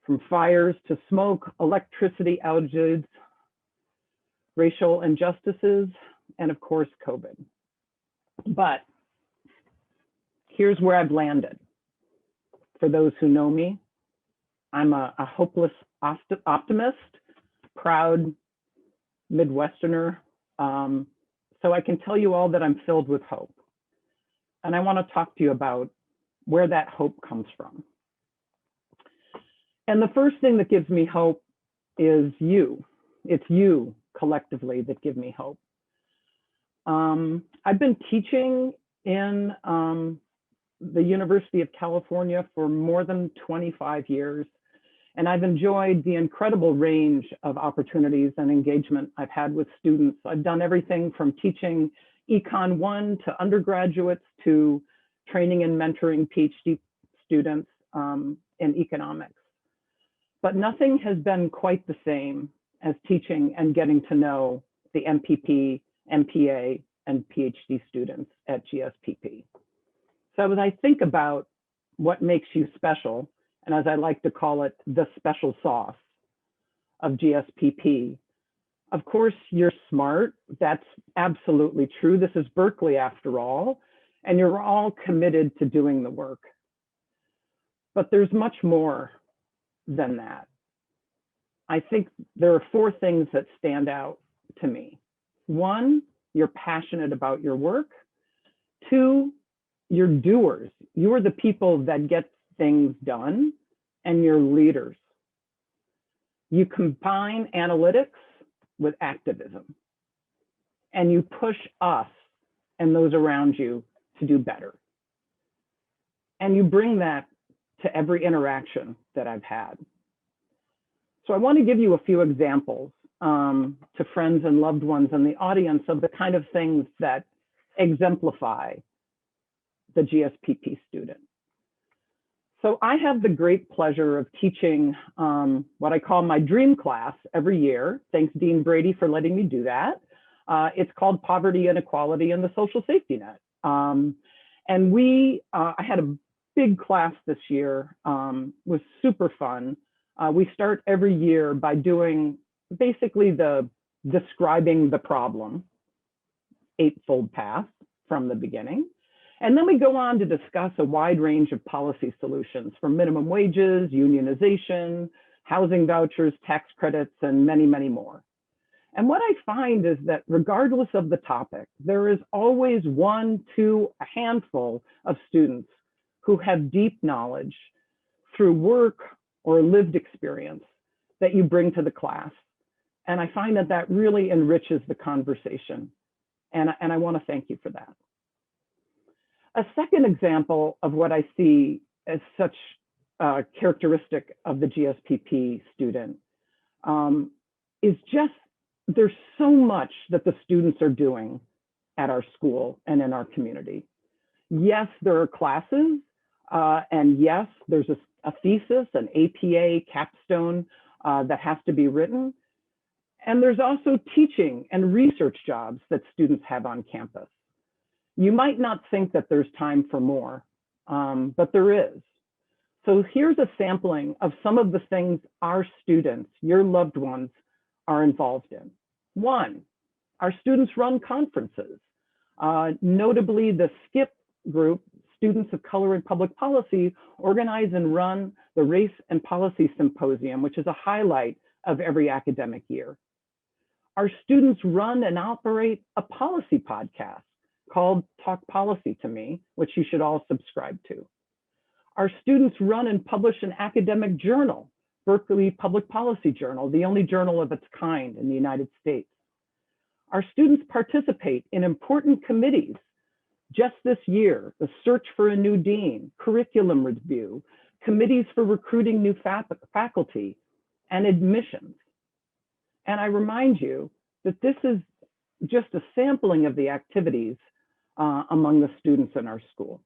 From fires to smoke, electricity outages, racial injustices, and of course, COVID. But here's where I've landed. For those who know me, I'm a hopeless optimist, proud Midwesterner. So I can tell you all that I'm filled with hope. And I want to talk to you about where that hope comes from. And the first thing that gives me hope is you. It's you collectively that give me hope. I've been teaching in the University of California for more than 25 years, and I've enjoyed the incredible range of opportunities and engagement I've had with students. I've done everything from teaching Econ 1 to undergraduates to training and mentoring PhD students in economics. But nothing has been quite the same as teaching and getting to know the MPP, MPA, and PhD students at GSPP. So as I think about what makes you special, and as I like to call it, the special sauce of GSPP, of course, you're smart. That's absolutely true. This is Berkeley after all, and you're all committed to doing the work. But there's much more than that. I think there are 4 things that stand out to me. 1, you're passionate about your work. 2, you're doers. You're the people that get things done, and you're leaders. You combine analytics with activism, and you push us and those around you to do better. And you bring that to every interaction that I've had. So I want to give you a few examples to friends and loved ones in the audience of the kind of things that exemplify the GSPP student. So I have the great pleasure of teaching what I call my dream class every year. Thanks, Dean Brady, for letting me do that. It's called Poverty, Inequality, and the Social Safety Net. And I had a big class this year, was super fun. We start every year by doing basically describing the problem, 8-fold path from the beginning. And then we go on to discuss a wide range of policy solutions from minimum wages, unionization, housing vouchers, tax credits, and many, many more. And what I find is that regardless of the topic, there is always 1, 2, a handful of students who have deep knowledge through work or lived experience that you bring to the class. And I find that that really enriches the conversation. And I want to thank you for that. A second example of what I see as such characteristic of the GSPP student is just there's so much that the students are doing at our school and in our community. Yes, there are classes, and yes, there's a thesis, an APA capstone that has to be written. And there's also teaching and research jobs that students have on campus. You might not think that there's time for more, but there is. So here's a sampling of some of the things our students, your loved ones, are involved in. 1, our students run conferences. Notably, the SCIP group, Students of Color in Public Policy, organize and run the Race and Policy Symposium, which is a highlight of every academic year. Our students run and operate a policy podcast called Talk Policy to Me, which you should all subscribe to. Our students run and publish an academic journal, Berkeley Public Policy Journal, the only journal of its kind in the United States. Our students participate in important committees. Just this year, the search for a new dean, curriculum review, committees for recruiting new faculty, and admissions. And I remind you that this is just a sampling of the activities among the students in our school.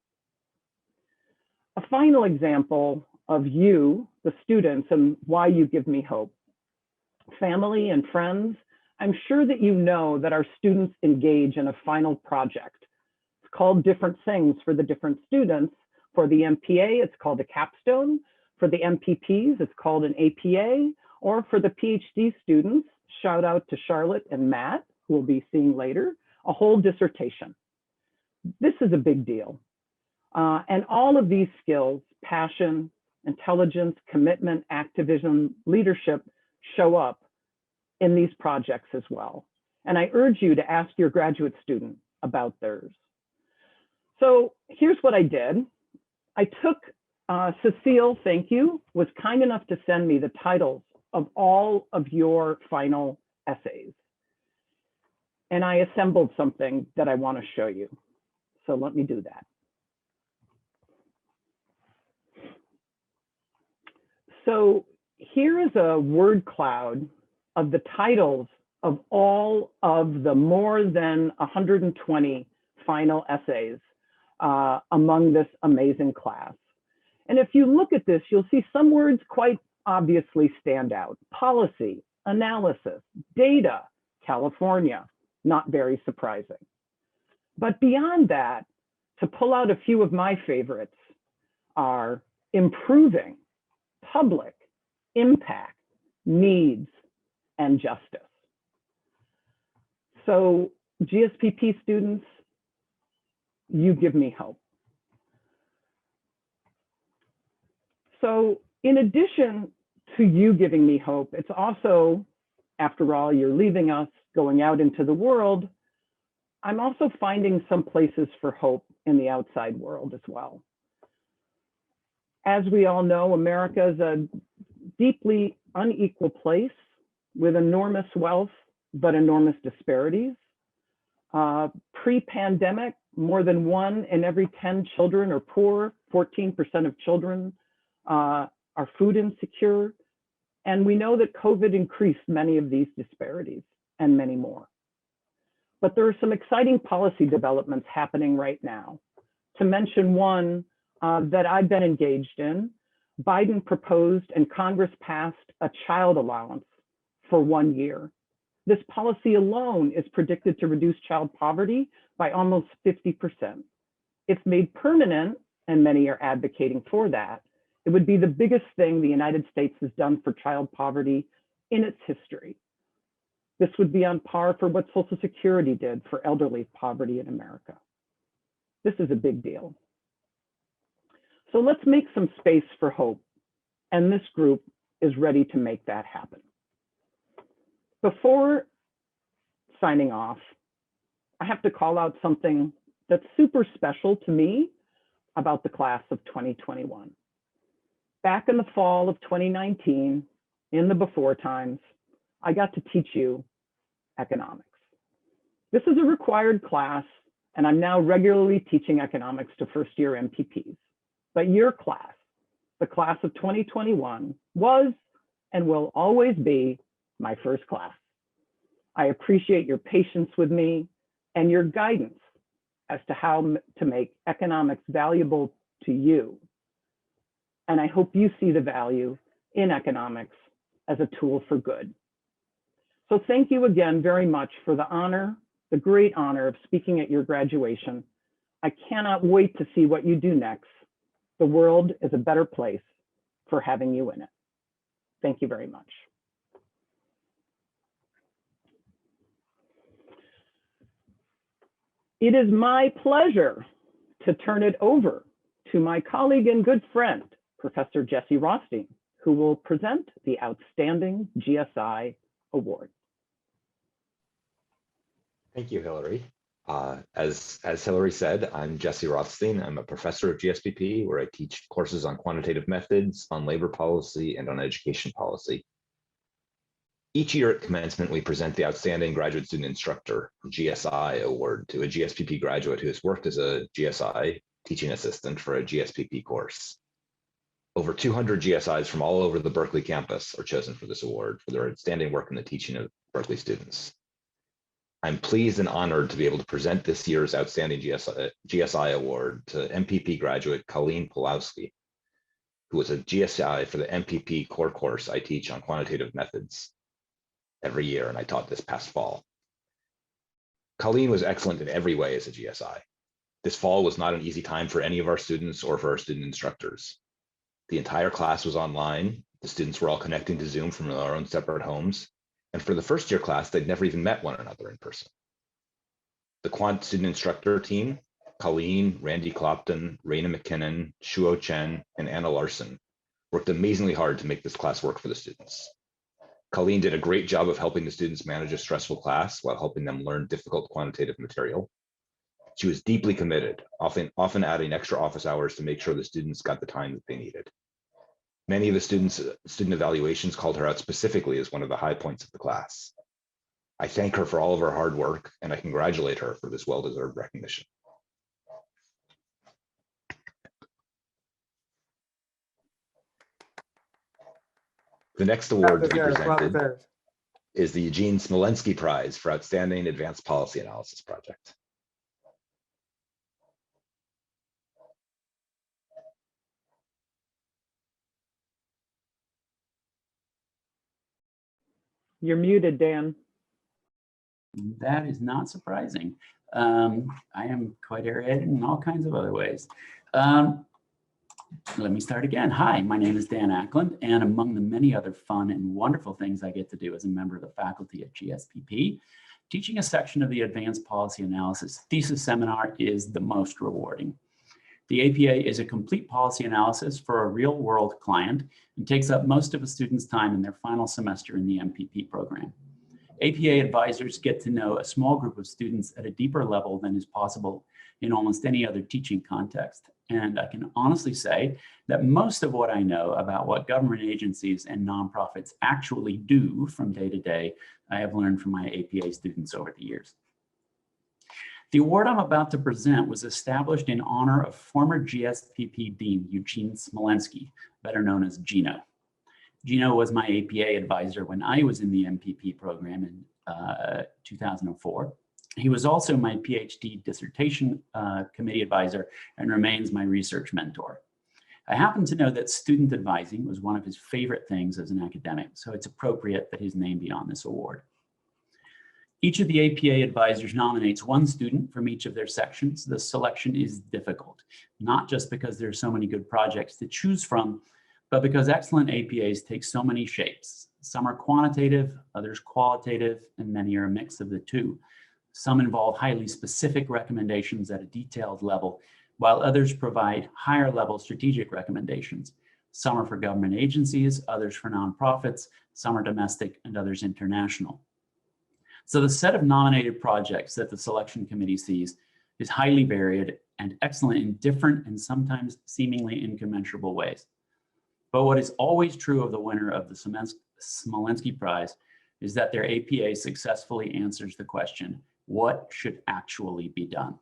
A final example of you, the students, and why you give me hope. Family and friends, I'm sure that you know that our students engage in a final project. It's called different things for the different students. For the MPA, it's called a capstone. For the MPPs, it's called an APA. Or for the PhD students, shout out to Charlotte and Matt, who we'll be seeing later. a whole dissertation. This is a big deal. And all of these skills, passion, intelligence, commitment, activism, leadership, show up in these projects as well. And I urge you to ask your graduate student about theirs. So here's what I did. I took, Cecile, thank you, was kind enough to send me the titles of all of your final essays. And I assembled something that I want to show you. So let me do that. So here is a word cloud of the titles of all of the more than 120 final essays among this amazing class. And if you look at this, you'll see some words quite obviously stand out. Policy, analysis, data, California, not very surprising. But beyond that, to pull out a few of my favorites are improving, public, impact, needs, and justice. So GSPP students, you give me hope. So in addition to you giving me hope, it's also, after all, you're leaving us, going out into the world, I'm also finding some places for hope in the outside world as well. As we all know, America is a deeply unequal place with enormous wealth, but enormous disparities. Pre-pandemic, more than 1 in every 10 children are poor, 14% of children are food insecure. And we know that COVID increased many of these disparities and many more. But there are some exciting policy developments happening right now. To mention one that I've been engaged in, Biden proposed and Congress passed a child allowance for 1 year. This policy alone is predicted to reduce child poverty by almost 50%. If made permanent, and many are advocating for that, it would be the biggest thing the United States has done for child poverty in its history. This would be on par for what Social Security did for elderly poverty in America. This is a big deal. So let's make some space for hope, and this group is ready to make that happen. Before signing off, I have to call out something that's super special to me about the class of 2021. Back in the fall of 2019, in the before times, I got to teach you economics. This is a required class, and I'm now regularly teaching economics to first-year MPPs. But your class, the class of 2021, was and will always be my first class. I appreciate your patience with me and your guidance as to how to make economics valuable to you. And I hope you see the value in economics as a tool for good. So thank you again very much for the honor, the great honor of speaking at your graduation. I cannot wait to see what you do next. The world is a better place for having you in it. Thank you very much. It is my pleasure to turn it over to my colleague and good friend, Professor Jesse Rothstein, who will present the Outstanding GSI Award. Thank you, Hillary. As Hillary said, I'm Jesse Rothstein. I'm a professor of GSPP, where I teach courses on quantitative methods, on labor policy, and on education policy. Each year at commencement, we present the Outstanding Graduate Student Instructor, GSI Award, to a GSPP graduate who has worked as a GSI teaching assistant for a GSPP course. Over 200 GSIs from all over the Berkeley campus are chosen for this award for their outstanding work in the teaching of Berkeley students. I'm pleased and honored to be able to present this year's Outstanding GSI Award to MPP graduate Colleen Pulowski, who was a GSI for the MPP core course I teach on quantitative methods every year, and I taught this past fall. Colleen was excellent in every way as a GSI. This fall was not an easy time for any of our students or for our student instructors. The entire class was online. The students were all connecting to Zoom from their own separate homes. And for the first year class, they'd never even met one another in person. The quant student instructor team, Colleen, Randy Clopton, Raina McKinnon, Shuo Chen, and Anna Larson, worked amazingly hard to make this class work for the students. Colleen did a great job of helping the students manage a stressful class while helping them learn difficult quantitative material. She was deeply committed, often adding extra office hours to make sure the students got the time that they needed. Many of the student evaluations called her out specifically as one of the high points of the class. I thank her for all of her hard work, and I congratulate her for this well-deserved recognition. The next award to be presented is the Eugene Smolensky Prize for Outstanding Advanced Policy Analysis Project. You're muted, Dan. That is not surprising. I am quite airheaded in all kinds of other ways. Let me start again. Hi, my name is Dan Ackland, and among the many other fun and wonderful things I get to do as a member of the faculty at GSPP, teaching a section of the Advanced Policy Analysis thesis seminar is the most rewarding. The APA is a complete policy analysis for a real-world client and takes up most of a student's time in their final semester in the MPP program. APA advisors get to know a small group of students at a deeper level than is possible in almost any other teaching context. And I can honestly say that most of what I know about what government agencies and nonprofits actually do from day to day, I have learned from my APA students over the years. The award I'm about to present was established in honor of former GSPP Dean Eugene Smolensky, better known as Gino. Gino was my APA advisor when I was in the MPP program in 2004. He was also my PhD dissertation committee advisor and remains my research mentor. I happen to know that student advising was one of his favorite things as an academic, so it's appropriate that his name be on this award. Each of the APA advisors nominates one student from each of their sections. The selection is difficult, not just because there are so many good projects to choose from, but because excellent APAs take so many shapes. Some are quantitative, others qualitative, and many are a mix of the two. Some involve highly specific recommendations at a detailed level, while others provide higher level strategic recommendations. Some are for government agencies, others for nonprofits, some are domestic, and others international. So the set of nominated projects that the selection committee sees is highly varied and excellent in different and sometimes seemingly incommensurable ways. But what is always true of the winner of the Smolensky Prize is that their APA successfully answers the question, what should actually be done?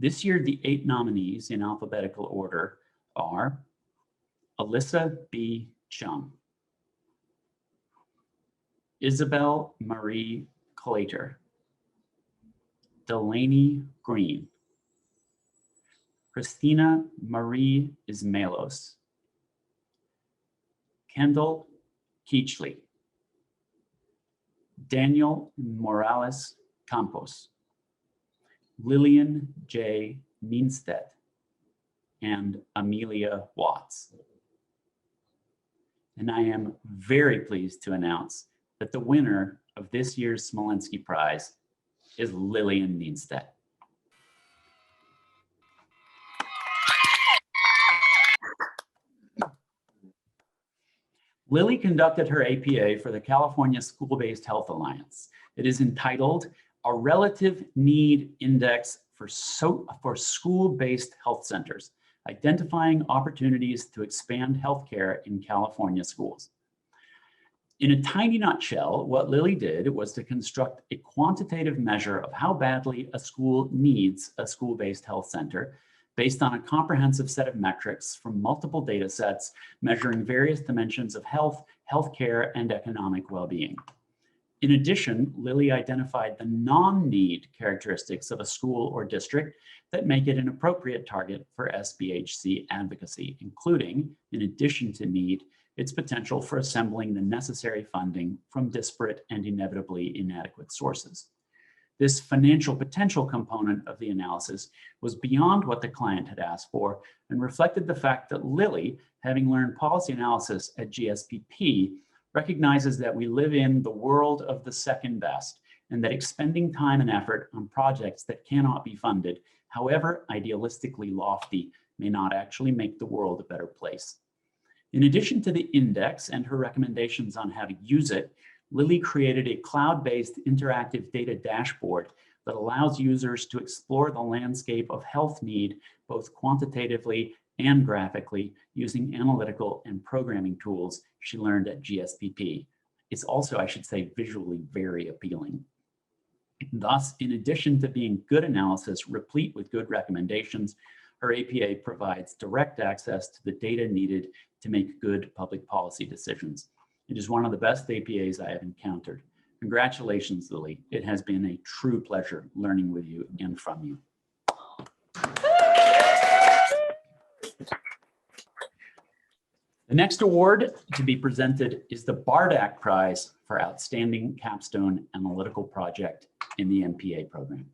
This year, the 8 nominees in alphabetical order are Alyssa B. Chung, Isabel Marie Claytor, Delaney Green, Christina Marie Ismailos, Kendall Keachley, Daniel Morales Campos, Lillian J. Nienstedt, and Amelia Watts. And I am very pleased to announce that the winner of this year's Smolensky Prize is Lillian Nienstedt. Lily conducted her APA for the California School-Based Health Alliance. It is entitled A Relative Need Index for School-Based Health Centers, Identifying Opportunities to Expand Healthcare in California Schools. In a tiny nutshell, what Lily did was to construct a quantitative measure of how badly a school needs a school-based health center based on a comprehensive set of metrics from multiple data sets measuring various dimensions of health, healthcare, and economic well-being. In addition, Lily identified the non-need characteristics of a school or district that make it an appropriate target for SBHC advocacy, including, in addition to need, its potential for assembling the necessary funding from disparate and inevitably inadequate sources. This financial potential component of the analysis was beyond what the client had asked for and reflected the fact that Lily, having learned policy analysis at GSPP, recognizes that we live in the world of the second best and that expending time and effort on projects that cannot be funded, however idealistically lofty, may not actually make the world a better place. In addition to the index and her recommendations on how to use it, Lily created a cloud-based interactive data dashboard that allows users to explore the landscape of health need, both quantitatively and graphically, using analytical and programming tools she learned at GSPP. It's also, I should say, visually very appealing. Thus, in addition to being good analysis replete with good recommendations, her APA provides direct access to the data needed to make good public policy decisions. It is one of the best APAs I have encountered. Congratulations, Lily. It has been a true pleasure learning with you and from you. The next award to be presented is the Bardak Prize for Outstanding Capstone Analytical Project in the MPA program.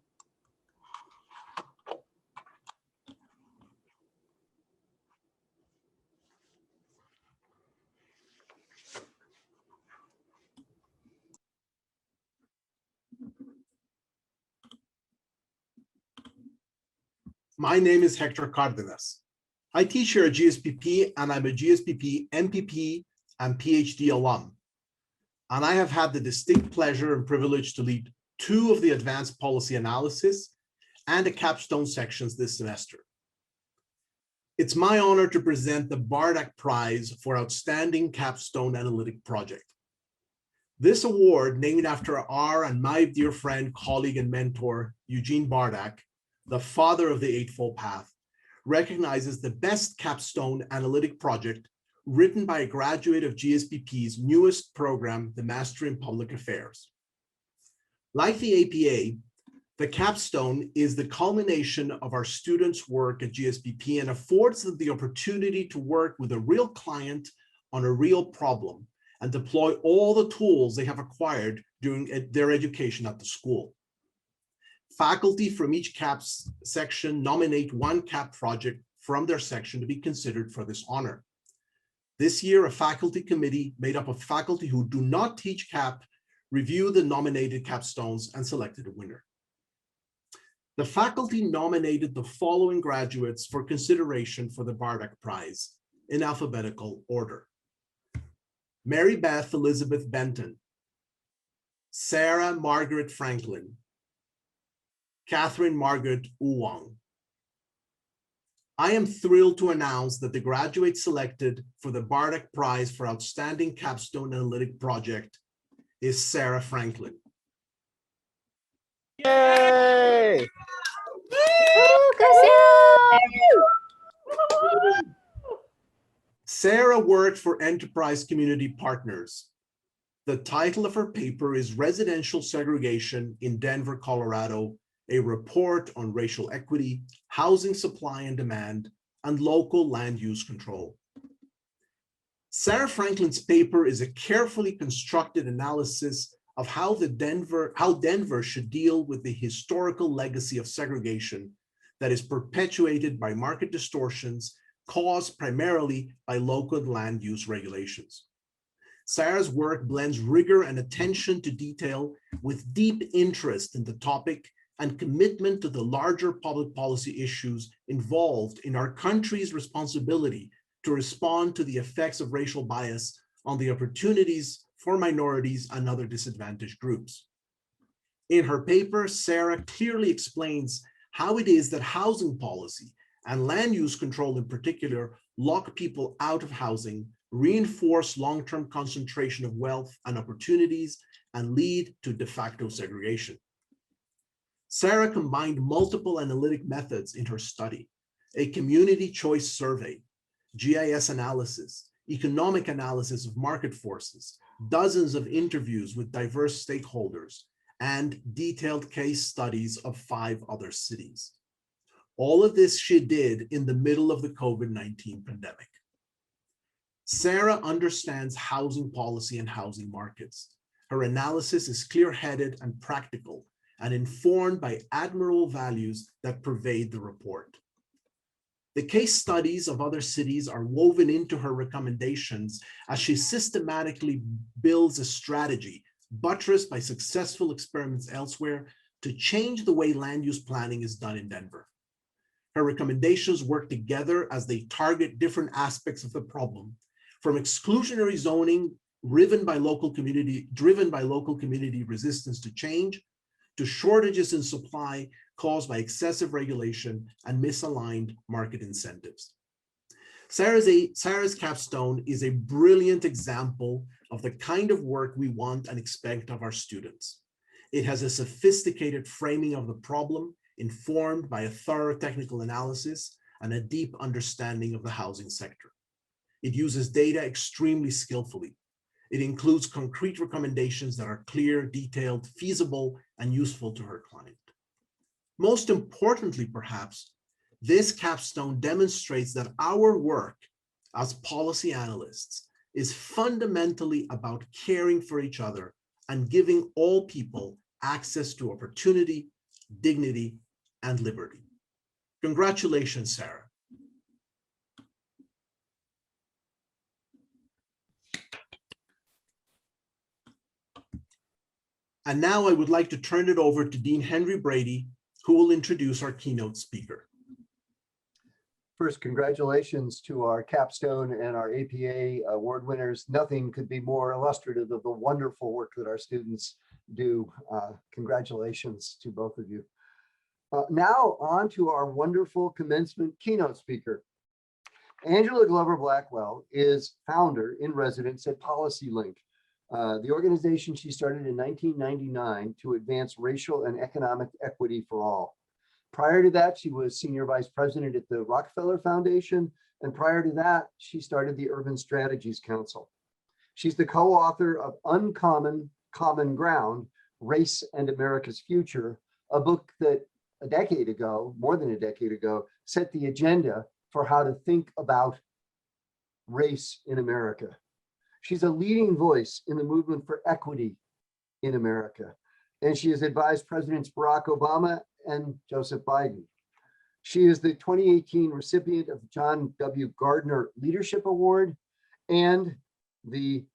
My name is Hector Cardenas. I teach here at GSPP, and I'm a GSPP MPP and PhD alum. And I have had the distinct pleasure and privilege to lead 2 of the advanced policy analysis and the capstone sections this semester. It's my honor to present the Bardak Prize for Outstanding Capstone Analytic Project. This award, named after our and my dear friend, colleague, and mentor, Eugene Bardak, the father of the Eightfold Path, recognizes the best capstone analytic project written by a graduate of GSPP's newest program, the Master in Public Affairs. Like the APA, the capstone is the culmination of our students' work at GSPP and affords them the opportunity to work with a real client on a real problem and deploy all the tools they have acquired during their education at the school. Faculty from each CAPS section nominate 1 CAP project from their section to be considered for this honor. This year, a faculty committee made up of faculty who do not teach CAP reviewed the nominated capstones and selected a winner. The faculty nominated the following graduates for consideration for the Bardak Prize in alphabetical order: Mary Beth Elizabeth Benton, Sarah Margaret Franklin, Catherine Margaret Uwang. I am thrilled to announce that the graduate selected for the Bardak Prize for Outstanding Capstone Analytic Project is Sarah Franklin. Yay! Sarah worked for Enterprise Community Partners. The title of her paper is Residential Segregation in Denver, Colorado, a report on racial equity, housing supply and demand, and local land use control. Sarah Franklin's paper is a carefully constructed analysis of how Denver should deal with the historical legacy of segregation that is perpetuated by market distortions caused primarily by local land use regulations. Sarah's work blends rigor and attention to detail with deep interest in the topic and commitment to the larger public policy issues involved in our country's responsibility to respond to the effects of racial bias on the opportunities for minorities and other disadvantaged groups. In her paper, Sarah clearly explains how it is that housing policy and land use control in particular lock people out of housing, reinforce long-term concentration of wealth and opportunities, and lead to de facto segregation. Sarah combined multiple analytic methods in her study: a community choice survey, GIS analysis, economic analysis of market forces, dozens of interviews with diverse stakeholders, and detailed case studies of 5 other cities. All of this she did in the middle of the COVID-19 pandemic. Sarah understands housing policy and housing markets. Her analysis is clear-headed and practical, and informed by admirable values that pervade the report. The case studies of other cities are woven into her recommendations as she systematically builds a strategy buttressed by successful experiments elsewhere, to change the way land use planning is done in Denver. Her recommendations work together as they target different aspects of the problem, from exclusionary zoning driven by local community resistance to change, to shortages in supply caused by excessive regulation and misaligned market incentives. Sarah's capstone is a brilliant example of the kind of work we want and expect of our students. It has a sophisticated framing of the problem, informed by a thorough technical analysis and a deep understanding of the housing sector. It uses data extremely skillfully. It includes concrete recommendations that are clear, detailed, feasible, and useful to her client. Most importantly, perhaps, this capstone demonstrates that our work as policy analysts is fundamentally about caring for each other and giving all people access to opportunity, dignity, and liberty. Congratulations, Sarah. And now I would like to turn it over to Dean Henry Brady, who will introduce our keynote speaker. First, congratulations to our capstone and our APA award winners. Nothing could be more illustrative of the wonderful work that our students do. Congratulations to both of you. Now on to our wonderful commencement keynote speaker. Angela Glover Blackwell is founder in residence at PolicyLink, the organization she started in 1999 to advance racial and economic equity for all. Prior to that, she was senior vice president at the Rockefeller Foundation. And prior to that, she started the Urban Strategies Council. She's the co-author of Uncommon Common Ground, Race and America's Future, a book that a decade ago, more than a decade ago, set the agenda for how to think about race in America. She's a leading voice in the movement for equity in America. And she has advised Presidents Barack Obama and Joseph Biden. She is the 2018 recipient of the John W. Gardner Leadership Award and the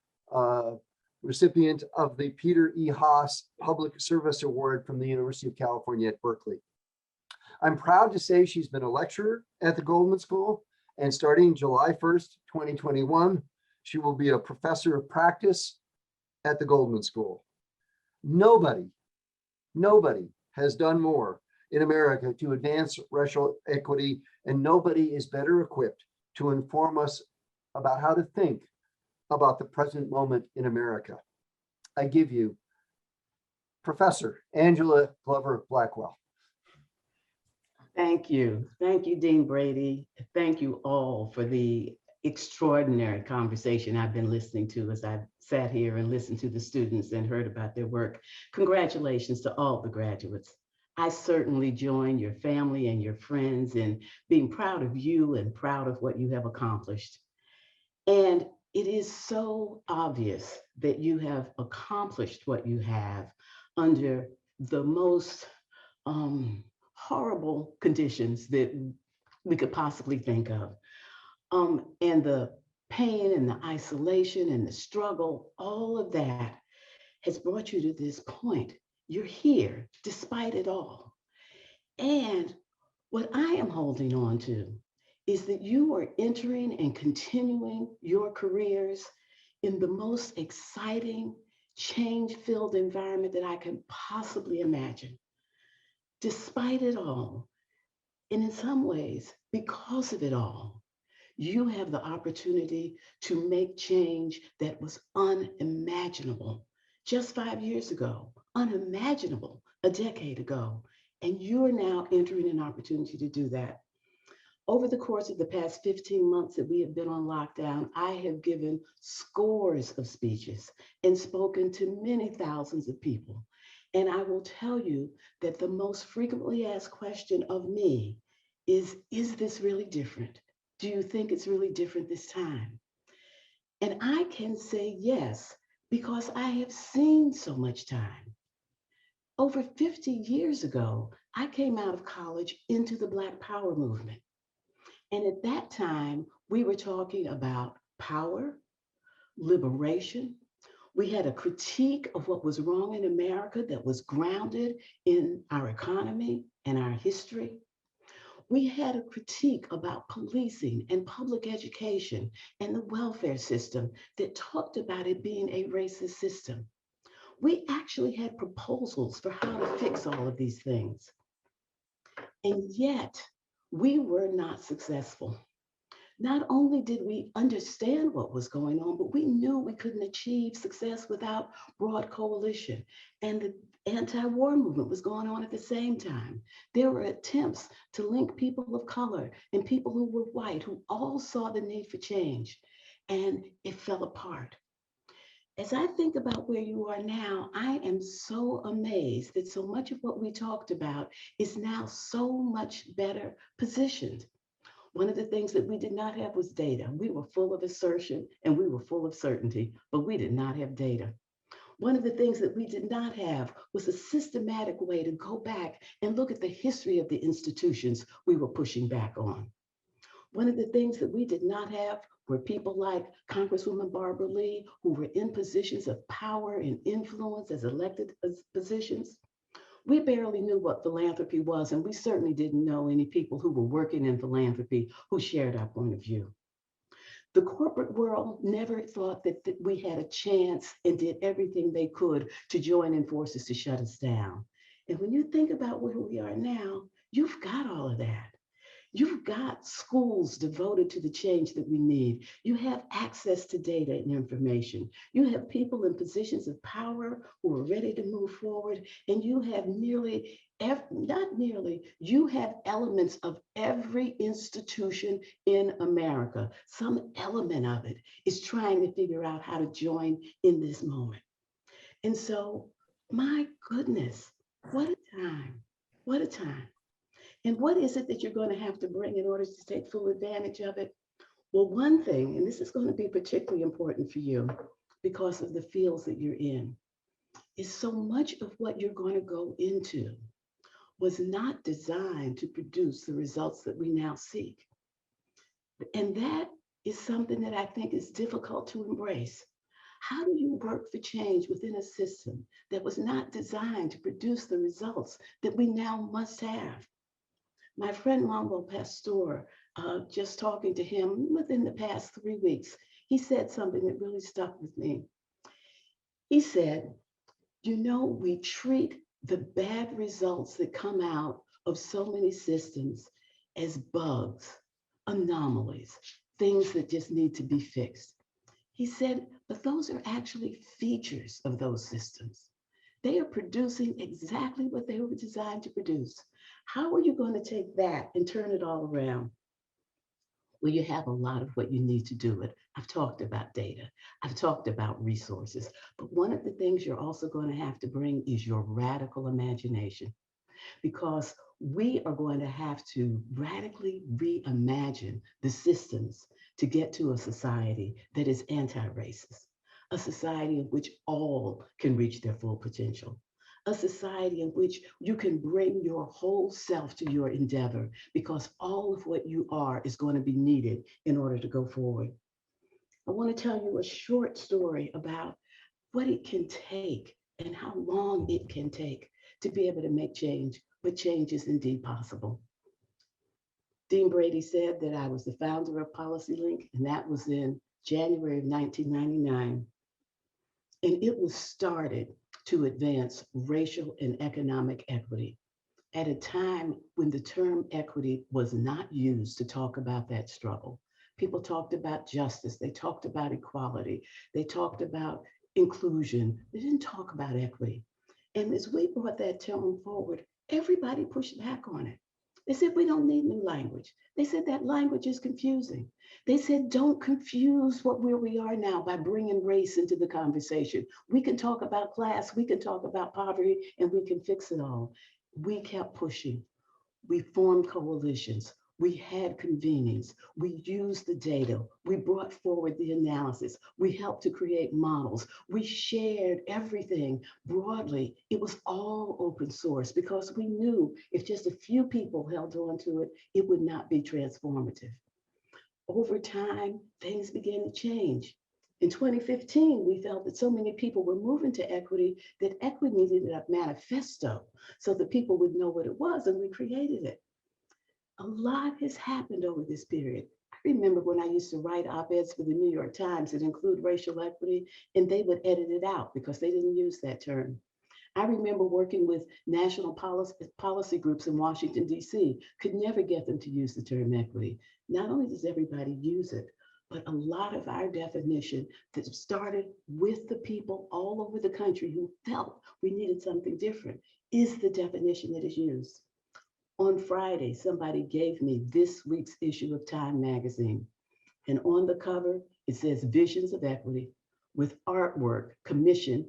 recipient of the Peter E. Haas Public Service Award from the University of California at Berkeley. I'm proud to say she's been a lecturer at the Goldman School, and starting July 1st, 2021, she will be a professor of practice at the Goldman School. Nobody has done more in America to advance racial equity, and nobody is better equipped to inform us about how to think about the present moment in America. I give you Professor Angela Glover Blackwell. Thank you. Thank you, Dean Brady. Thank you all for the extraordinary conversation I've been listening to as I've sat here and listened to the students and heard about their work. Congratulations to all the graduates. I certainly join your family and your friends in being proud of you and proud of what you have accomplished. And it is so obvious that you have accomplished what you have under the most horrible conditions that we could possibly think of. And the pain and the isolation and the struggle, all of that has brought you to this point. You're here despite it all. And what I am holding on to is that you are entering and continuing your careers in the most exciting, change-filled environment that I can possibly imagine. Despite it all, and in some ways, because of it all, you have the opportunity to make change that was unimaginable just 5 years ago, unimaginable a decade ago, and you're now entering an opportunity to do that. Over the course of the past 15 months that we have been on lockdown, I have given scores of speeches and spoken to many thousands of people. And I will tell you that the most frequently asked question of me is this really different? Do you think it's really different this time? And I can say yes, because I have seen so much time. Over 50 years ago, I came out of college into the Black Power movement. And at that time, we were talking about power, liberation. We had a critique of what was wrong in America that was grounded in our economy and our history. We had a critique about policing and public education and the welfare system that talked about it being a racist system. We actually had proposals for how to fix all of these things. And yet, we were not successful. Not only did we understand what was going on, but we knew we couldn't achieve success without broad coalition. And the anti-war movement was going on at the same time. There were attempts to link people of color and people who were white, who all saw the need for change, and it fell apart. As I think about where you are now, I am so amazed that so much of what we talked about is now so much better positioned. One of the things that we did not have was data. We were full of assertion and we were full of certainty, but we did not have data. One of the things that we did not have was a systematic way to go back and look at the history of the institutions we were pushing back on. One of the things that we did not have were people like Congresswoman Barbara Lee, who were in positions of power and influence as elected positions. We barely knew what philanthropy was, and we certainly didn't know any people who were working in philanthropy who shared our point of view. The corporate world never thought that we had a chance and did everything they could to join in forces to shut us down. And when you think about where we are now, you've got all of that. You've got schools devoted to the change that we need. You have access to data and information. You have people in positions of power who are ready to move forward. And you have you have elements of every institution in America. Some element of it is trying to figure out how to join in this moment. And so, my goodness, what a time. What a time. And what is it that you're going to have to bring in order to take full advantage of it? Well, one thing, and this is going to be particularly important for you because of the fields that you're in, is so much of what you're going to go into was not designed to produce the results that we now seek. And that is something that I think is difficult to embrace. How do you work for change within a system that was not designed to produce the results that we now must have? My friend Mongo Pastor, just talking to him within the past 3 weeks, he said something that really stuck with me. He said, you know, we treat the bad results that come out of so many systems as bugs, anomalies, things that just need to be fixed. He said, but those are actually features of those systems. They are producing exactly what they were designed to produce. How are you going to take that and turn it all around? Well, you have a lot of what you need to do it. I've talked about data. I've talked about resources. But one of the things you're also going to have to bring is your radical imagination, because we are going to have to radically reimagine the systems to get to a society that is anti-racist, a society in which all can reach their full potential, a society in which you can bring your whole self to your endeavor, because all of what you are is going to be needed in order to go forward. I want to tell you a short story about what it can take and how long it can take to be able to make change, but change is indeed possible. Dean Brady said that I was the founder of PolicyLink, and that was in January of 1999. And it was started to advance racial and economic equity at a time when the term equity was not used to talk about that struggle. People talked about justice, they talked about equality, they talked about inclusion, they didn't talk about equity. And as we brought that term forward, everybody pushed back on it. They said, we don't need new language. They said that language is confusing. They said, don't confuse where we are now by bringing race into the conversation. We can talk about class, we can talk about poverty, and we can fix it all. We kept pushing. We formed coalitions. We had convenings. We used the data. We brought forward the analysis. We helped to create models. We shared everything broadly. It was all open source because we knew if just a few people held on to it, it would not be transformative. Over time, things began to change. In 2015, we felt that so many people were moving to equity that equity needed a manifesto so that people would know what it was, and we created it. A lot has happened over this period. I remember when I used to write op-eds for the New York Times that include racial equity, and they would edit it out because they didn't use that term. I remember working with national policy groups in Washington, D.C., could never get them to use the term equity. Not only does everybody use it, but a lot of our definition that started with the people all over the country who felt we needed something different is the definition that is used. On Friday, somebody gave me this week's issue of Time magazine. And on the cover, it says Visions of Equity with artwork commissioned.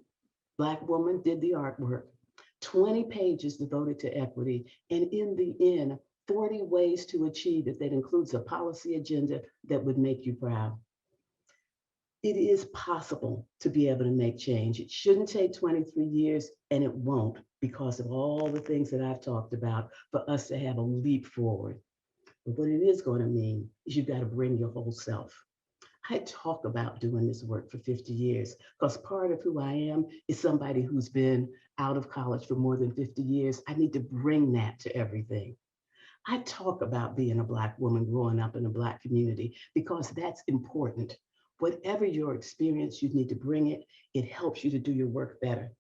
Black woman did the artwork, 20 pages devoted to equity. And in the end, 40 ways to achieve it that includes a policy agenda that would make you proud. It is possible to be able to make change. It shouldn't take 23 years, and it won't, because of all the things that I've talked about, for us to have a leap forward. But what it is going to mean is you've got to bring your whole self. I talk about doing this work for 50 years because part of who I am is somebody who's been out of college for more than 50 years. I need to bring that to everything. I talk about being a Black woman growing up in a Black community because that's important. Whatever your experience, you need to bring it. It helps you to do your work better.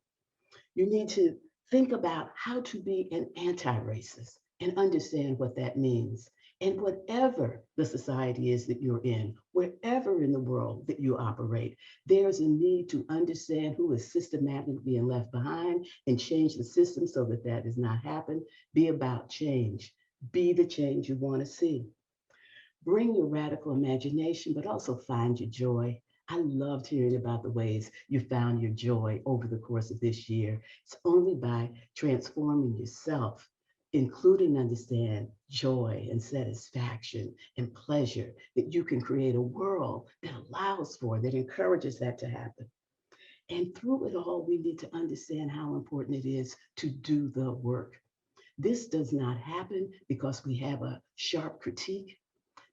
You need to think about how to be an anti-racist and understand what that means. And whatever the society is that you're in, wherever in the world that you operate, there's a need to understand who is systematically being left behind and change the system so that that does not happen. Be about change. Be the change you want to see. Bring your radical imagination, but also find your joy. I loved hearing about the ways you found your joy over the course of this year. It's only by transforming yourself, including understand joy and satisfaction and pleasure, that you can create a world that allows for, that encourages that to happen. And through it all, we need to understand how important it is to do the work. This does not happen because we have a sharp critique.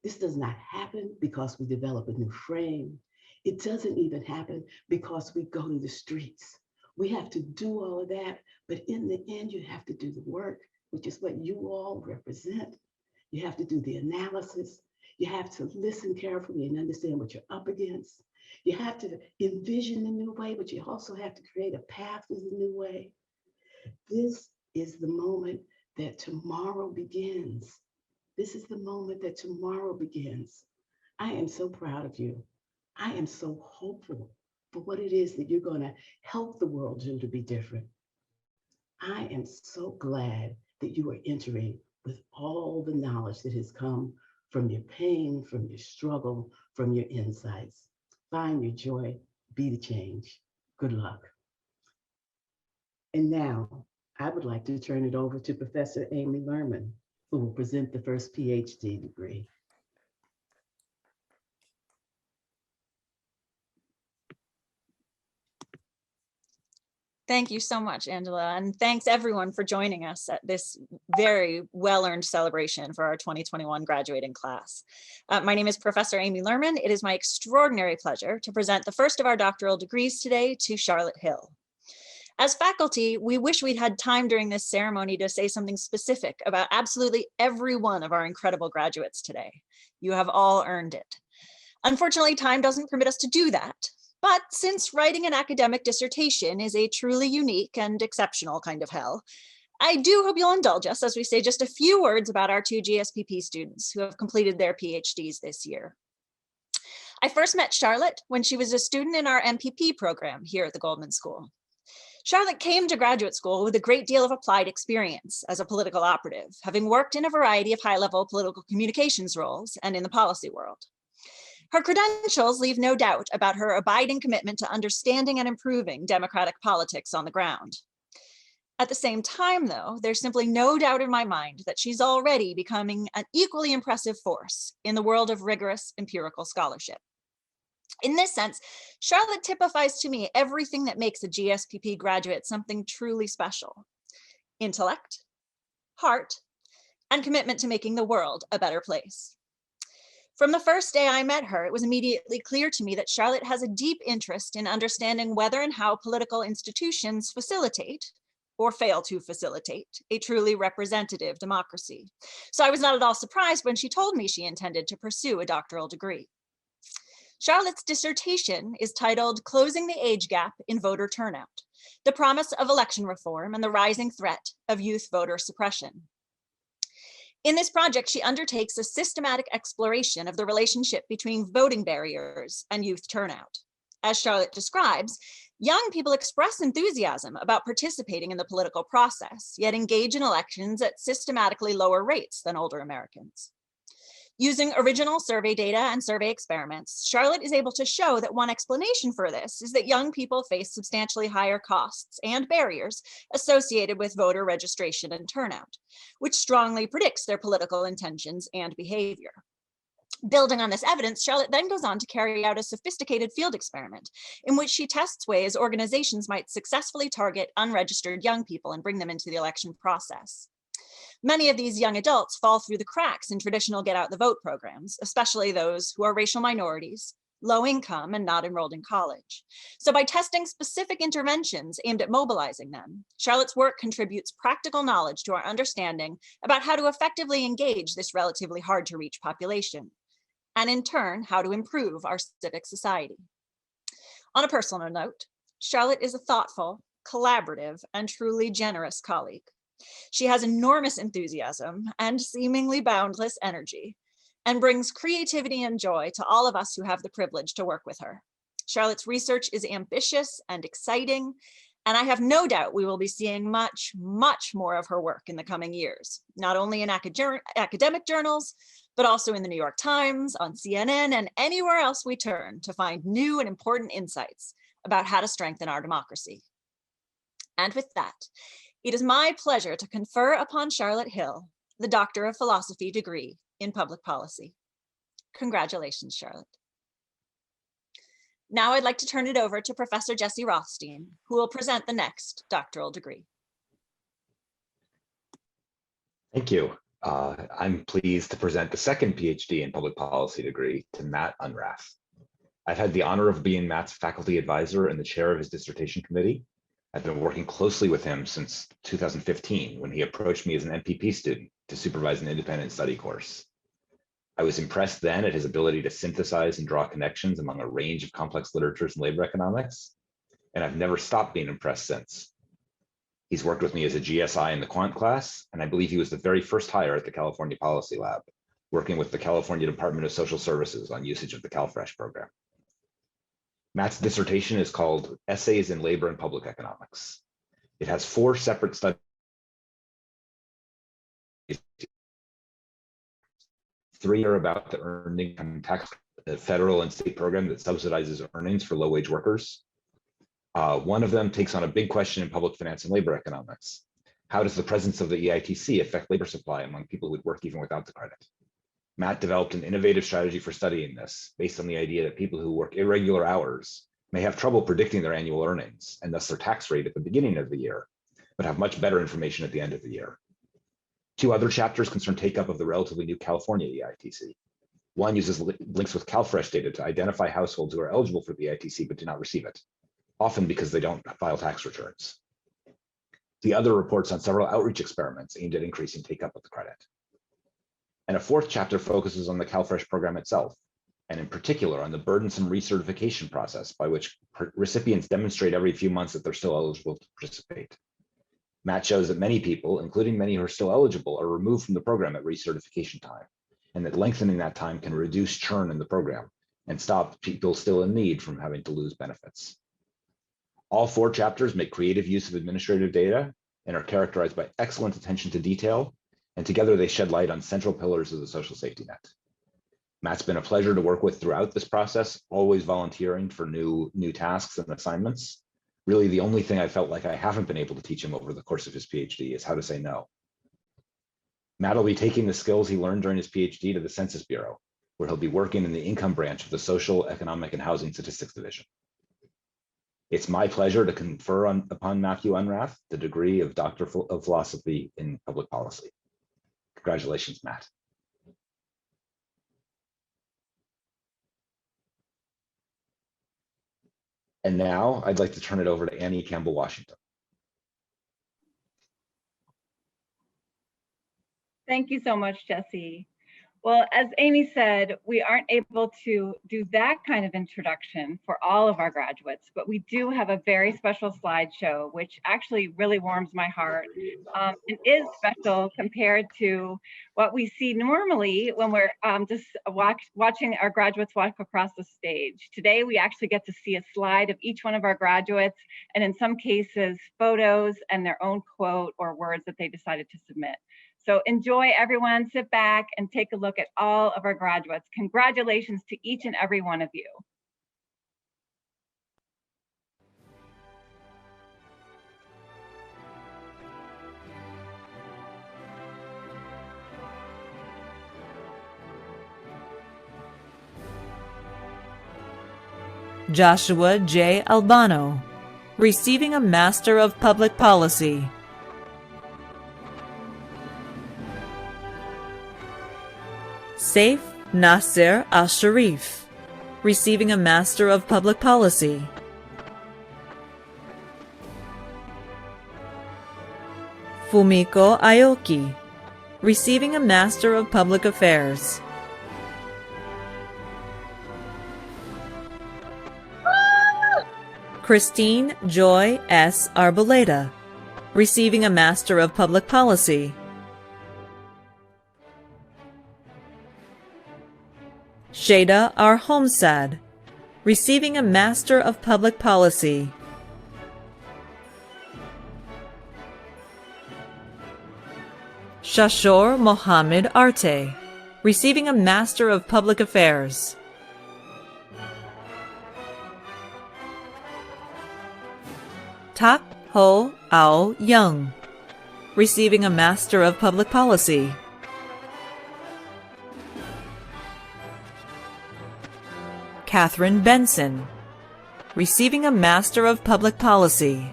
This does not happen because we develop a new frame. It doesn't even happen because we go to the streets. We have to do all of that, but in the end, you have to do the work, which is what you all represent. You have to do the analysis. You have to listen carefully and understand what you're up against. You have to envision a new way, but you also have to create a path to the new way. This is the moment that tomorrow begins. This is the moment that tomorrow begins. I am so proud of you. I am so hopeful for what it is that you're going to help the world do to be different. I am so glad that you are entering with all the knowledge that has come from your pain, from your struggle, from your insights. Find your joy, be the change. Good luck. And now I would like to turn it over to Professor Amy Lerman, who will present the first PhD degree. Thank you so much, Angela, and thanks everyone for joining us at this very well-earned celebration for our 2021 graduating class. My name is Professor Amy Lerman. It is my extraordinary pleasure to present the first of our doctoral degrees today to Charlotte Hill. As faculty, we wish we'd had time during this ceremony to say something specific about absolutely every one of our incredible graduates today. You have all earned it. Unfortunately, time doesn't permit us to do that. But since writing an academic dissertation is a truly unique and exceptional kind of hell, I do hope you'll indulge us as we say just a few words about our two GSPP students who have completed their PhDs this year. I first met Charlotte when she was a student in our MPP program here at the Goldman School. Charlotte came to graduate school with a great deal of applied experience as a political operative, having worked in a variety of high-level political communications roles and in the policy world. Her credentials leave no doubt about her abiding commitment to understanding and improving democratic politics on the ground. At the same time, though, there's simply no doubt in my mind that she's already becoming an equally impressive force in the world of rigorous empirical scholarship. In this sense, Charlotte typifies to me everything that makes a GSPP graduate something truly special: intellect, heart, and commitment to making the world a better place. From the first day I met her, it was immediately clear to me that Charlotte has a deep interest in understanding whether and how political institutions facilitate or fail to facilitate a truly representative democracy. So I was not at all surprised when she told me she intended to pursue a doctoral degree. Charlotte's dissertation is titled Closing the Age Gap in Voter Turnout, the Promise of Election Reform and the Rising Threat of Youth Voter Suppression. In this project, she undertakes a systematic exploration of the relationship between voting barriers and youth turnout. As Charlotte describes, young people express enthusiasm about participating in the political process, yet engage in elections at systematically lower rates than older Americans. Using original survey data and survey experiments, Charlotte is able to show that one explanation for this is that young people face substantially higher costs and barriers associated with voter registration and turnout, which strongly predicts their political intentions and behavior. Building on this evidence, Charlotte then goes on to carry out a sophisticated field experiment in which she tests ways organizations might successfully target unregistered young people and bring them into the election process. Many of these young adults fall through the cracks in traditional get out the vote programs, especially those who are racial minorities, low income, and not enrolled in college. So by testing specific interventions aimed at mobilizing them, Charlotte's work contributes practical knowledge to our understanding about how to effectively engage this relatively hard to reach population, and in turn, how to improve our civic society. On a personal note, Charlotte is a thoughtful, collaborative, and truly generous colleague. She has enormous enthusiasm and seemingly boundless energy, and brings creativity and joy to all of us who have the privilege to work with her. Charlotte's research is ambitious and exciting, and I have no doubt we will be seeing much, much more of her work in the coming years, not only in academic journals, but also in the New York Times, on CNN, and anywhere else we turn to find new and important insights about how to strengthen our democracy. And with that, it is my pleasure to confer upon Charlotte Hill the Doctor of Philosophy degree in Public Policy. Congratulations, Charlotte. Now I'd like to turn it over to Professor Jesse Rothstein, who will present the next doctoral degree. Thank you. I'm pleased to present the second PhD in Public Policy degree to Matt Unrath. I've had the honor of being Matt's faculty advisor and the chair of his dissertation committee. I've been working closely with him since 2015, when he approached me as an MPP student to supervise an independent study course. I was impressed then at his ability to synthesize and draw connections among a range of complex literatures in labor economics, and I've never stopped being impressed since. He's worked with me as a GSI in the quant class, and I believe he was the very first hire at the California Policy Lab, working with the California Department of Social Services on usage of the CalFresh program. Matt's dissertation is called Essays in Labor and Public Economics. It has 4 separate studies. 3 are about the earned income tax, the federal and state program that subsidizes earnings for low-wage workers. One of them takes on a big question in public finance and labor economics. How does the presence of the EITC affect labor supply among people who would work even without the credit? Matt developed an innovative strategy for studying this based on the idea that people who work irregular hours may have trouble predicting their annual earnings and thus their tax rate at the beginning of the year, but have much better information at the end of the year. 2 other chapters concern take-up of the relatively new California EITC. One uses links with CalFresh data to identify households who are eligible for the EITC but do not receive it, often because they don't file tax returns. The other reports on several outreach experiments aimed at increasing take-up of the credit. And a 4th chapter focuses on the CalFresh program itself, and in particular on the burdensome recertification process by which recipients demonstrate every few months that they're still eligible to participate. Matt shows that many people, including many who are still eligible, are removed from the program at recertification time, and that lengthening that time can reduce churn in the program and stop people still in need from having to lose benefits. All 4 chapters make creative use of administrative data and are characterized by excellent attention to detail, and together they shed light on central pillars of the social safety net. Matt's been a pleasure to work with throughout this process, always volunteering for new tasks and assignments. Really, the only thing I felt like I haven't been able to teach him over the course of his PhD is how to say no. Matt will be taking the skills he learned during his PhD to the Census Bureau, where he'll be working in the income branch of the Social, Economic, and Housing Statistics Division. It's my pleasure to confer upon Matthew Unrath the degree of Doctor of Philosophy in Public Policy. Congratulations, Matt. And now I'd like to turn it over to Annie Campbell Washington. Thank you so much, Jesse. Well, as Amy said, we aren't able to do that kind of introduction for all of our graduates, but we do have a very special slideshow, which actually really warms my heart. It is special compared to what we see normally when we're just watching our graduates walk across the stage. Today, we actually get to see a slide of each one of our graduates, and in some cases, photos and their own quote or words that they decided to submit. So enjoy, everyone. Sit back and take a look at all of our graduates. Congratulations to each and every one of you. Joshua J. Albano, receiving a Master of Public Policy. Saif Nasser Al-Sharif, receiving a Master of Public Policy. Fumiko Aoki, receiving a Master of Public Affairs. Christine Joy S. Arboleda, receiving a Master of Public Policy. Shada R. Homsad, receiving a Master of Public Policy. Shashor Mohammed Arte, receiving a Master of Public Affairs. Tak Ho Ao Young, receiving a Master of Public Policy. Catherine Benson, receiving a Master of Public Policy.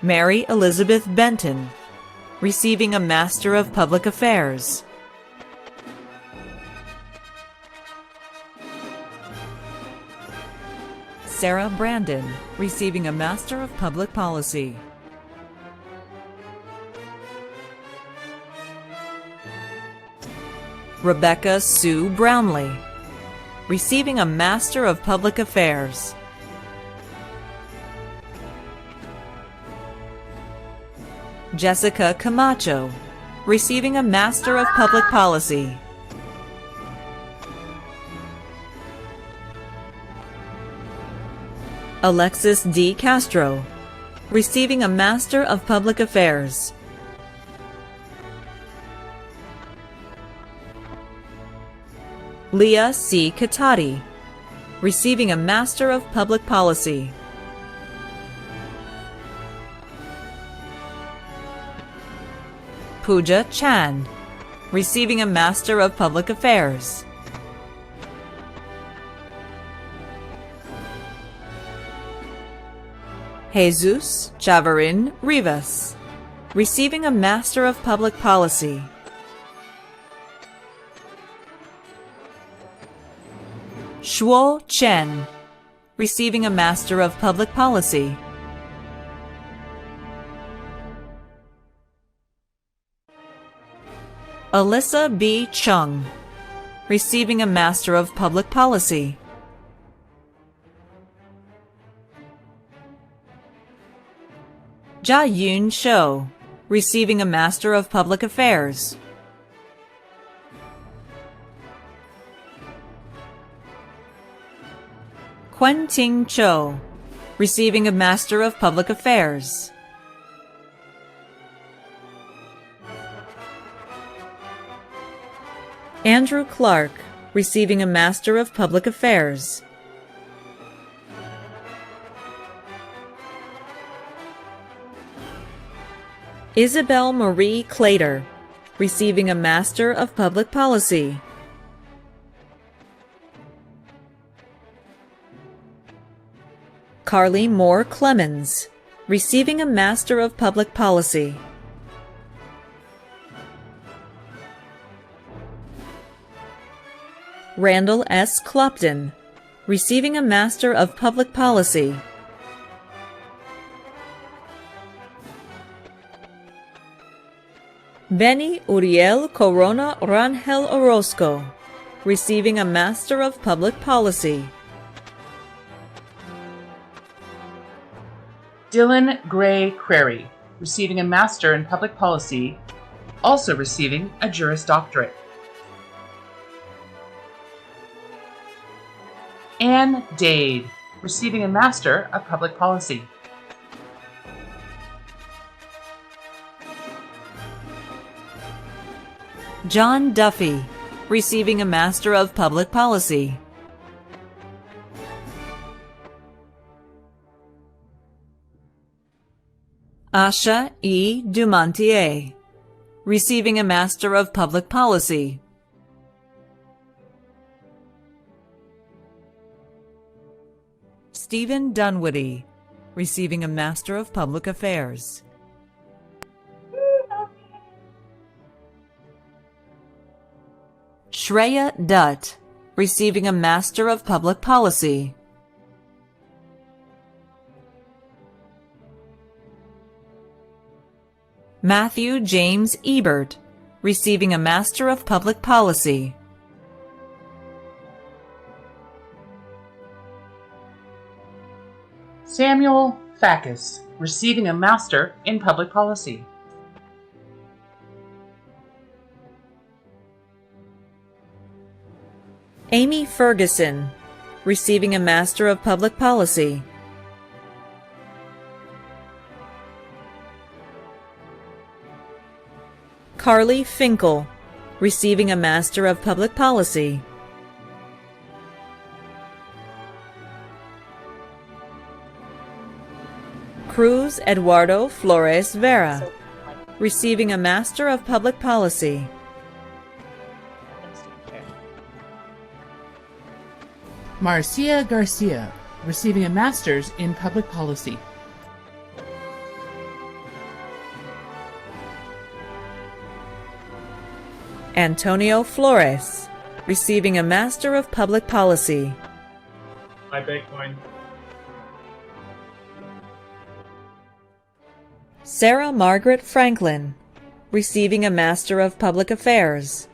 Mary Elizabeth Benton, receiving a Master of Public Affairs. Sarah Brandon, receiving a Master of Public Policy. Rebecca Sue Brownlee, receiving a Master of Public Affairs. Jessica Camacho, receiving a Master of Public Policy. Alexis D. Castro, receiving a Master of Public Affairs. Leah C. Katati, receiving a Master of Public Policy. Pooja Chand, receiving a Master of Public Affairs. Jesus Chavarin Rivas, receiving a Master of Public Policy. Shuo Chen, receiving a Master of Public Policy. Alyssa B. Chung, receiving a Master of Public Policy. Jia Yun Shou, receiving a Master of Public Affairs. Quen Ting Cho, receiving a Master of Public Affairs. Andrew Clark, receiving a Master of Public Affairs. Isabel Marie Clater, receiving a Master of Public Policy. Carly Moore Clemens, receiving a Master of Public Policy. Randall S. Clopton, receiving a Master of Public Policy. Benny Uriel Corona Rangel Orozco, receiving a Master of Public Policy. Dylan Gray Crary, receiving a Master in Public Policy, also receiving a Juris Doctorate. Anne Dade, receiving a Master of Public Policy. John Duffy, receiving a Master of Public Policy. Asha E. Dumontier, receiving a Master of Public Policy. Stephen Dunwoody, receiving a Master of Public Affairs. Shreya Dutt, receiving a Master of Public Policy. Matthew James Ebert, receiving a Master of Public Policy. Samuel Fakis, receiving a Master in Public Policy. Amy Ferguson, receiving a Master of Public Policy. Carly Finkel, receiving a Master of Public Policy. Cruz Eduardo Flores Vera, receiving a Master of Public Policy. Marcia Garcia, receiving a Master's in Public Policy. Antonio Flores, receiving a Master of Public Policy. My Bitcoin. Sarah Margaret Franklin, receiving a Master of Public Affairs.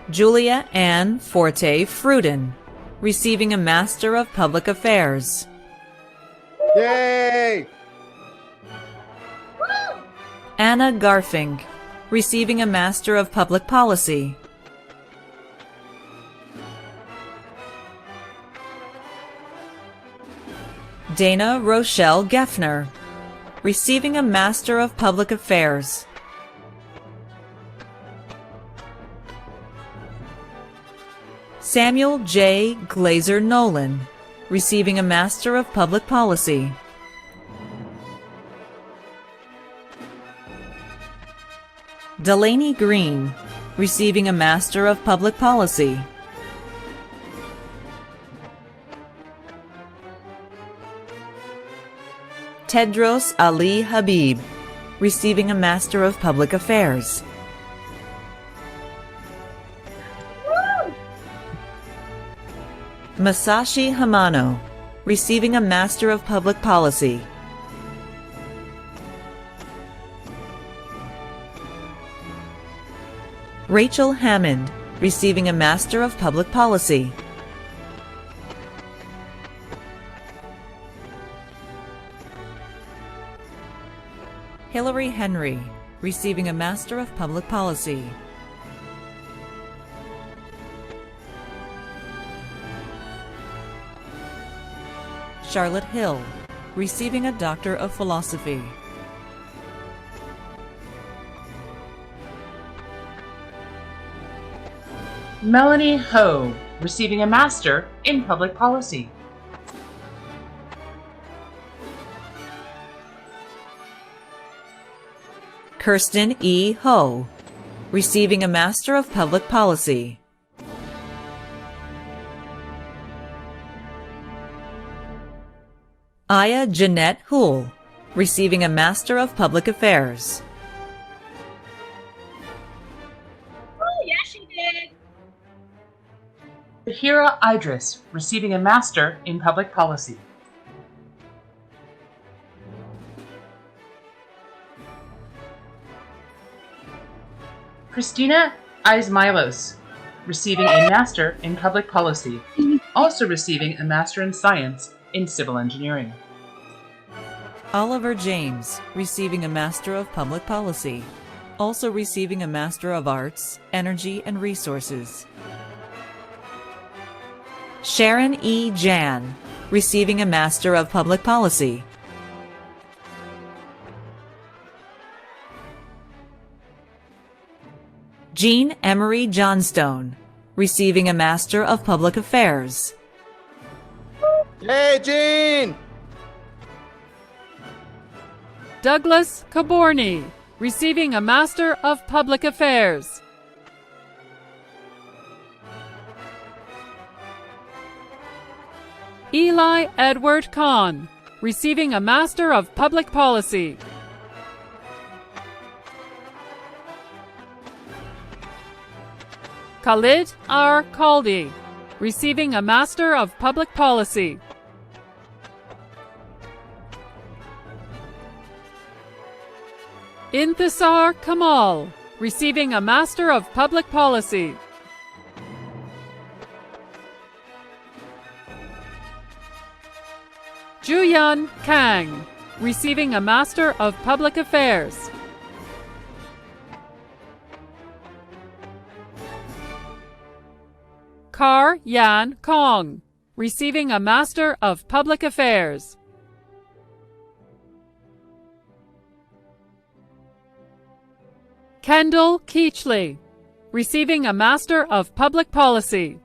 Julia Ann Forte Fruden, receiving a Master of Public Affairs. Yay! Anna Garfink, receiving a Master of Public Policy. Dana Rochelle Geffner, receiving a Master of Public Affairs. Samuel J. Glazer Nolan, receiving a Master of Public Policy. Delaney Green, receiving a Master of Public Policy. Tedros Ali Habib, receiving a Master of Public Affairs. Masashi Hamano, receiving a Master of Public Policy. Rachel Hammond, receiving a Master of Public Policy. Hillary Henry, receiving a Master of Public Policy. Charlotte Hill, receiving a Doctor of Philosophy. Melanie Ho, receiving a Master in Public Policy. Kirsten E. Ho, receiving a Master of Public Policy. Aya Jeanette Houle, receiving a Master of Public Affairs. Bahira Idris, receiving a Master in Public Policy. Christina Ismailos, receiving a Master in Public Policy, also receiving a Master in Science in Civil Engineering. Oliver James, receiving a Master of Public Policy, also receiving a Master of Arts, Energy and Resources. Sharon E. Jan, receiving a Master of Public Policy. Jean Emery Johnstone, receiving a Master of Public Affairs. Hey, Jean! Douglas Caborni, receiving a Master of Public Affairs. Eli Edward Kahn, receiving a Master of Public Policy. Khalid R. Kaldi, receiving a Master of Public Policy. Inthisar Kamal, receiving a Master of Public Policy. Juyan Kang, receiving a Master of Public Affairs. Kar Yan Kong, receiving a Master of Public Affairs. Kendall Keachley, receiving a Master of Public Policy.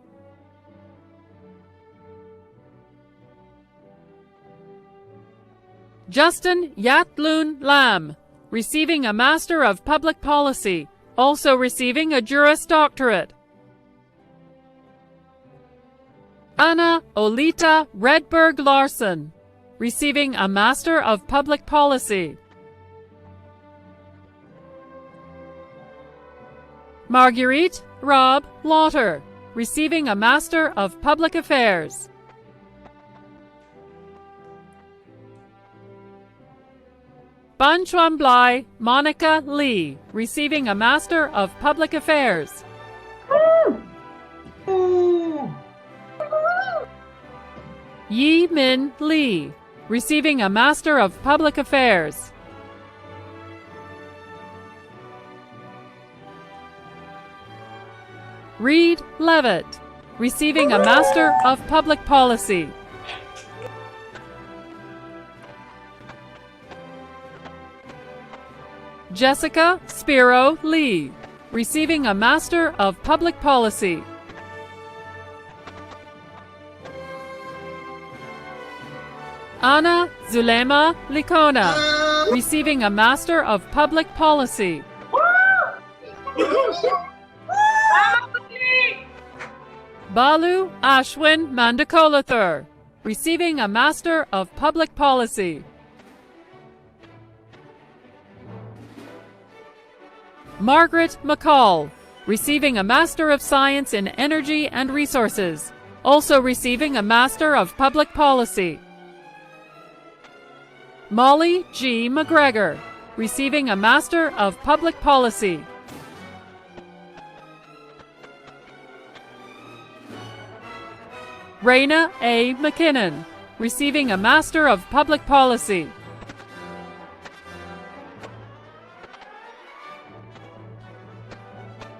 Justin Yatlun Lam, receiving a Master of Public Policy, also receiving a Juris Doctorate. Anna Olita Redberg Larson, receiving a Master of Public Policy. Marguerite Rob Lauter, receiving a Master of Public Affairs. Banchuamblai Monica Lee, receiving a Master of Public Affairs. Yi Min Lee, receiving a Master of Public Affairs. Reed Levitt, receiving a Master of Public Policy. Jessica Spiro Lee, receiving a Master of Public Policy. Anna Zulema Likona, receiving a Master of Public Policy. Balu Ashwin Mandakolathur, receiving a Master of Public Policy. Margaret McCall, receiving a Master of Science in Energy and Resources, also receiving a Master of Public Policy. Molly G. McGregor, receiving a Master of Public Policy. Raina A. McKinnon, receiving a Master of Public Policy.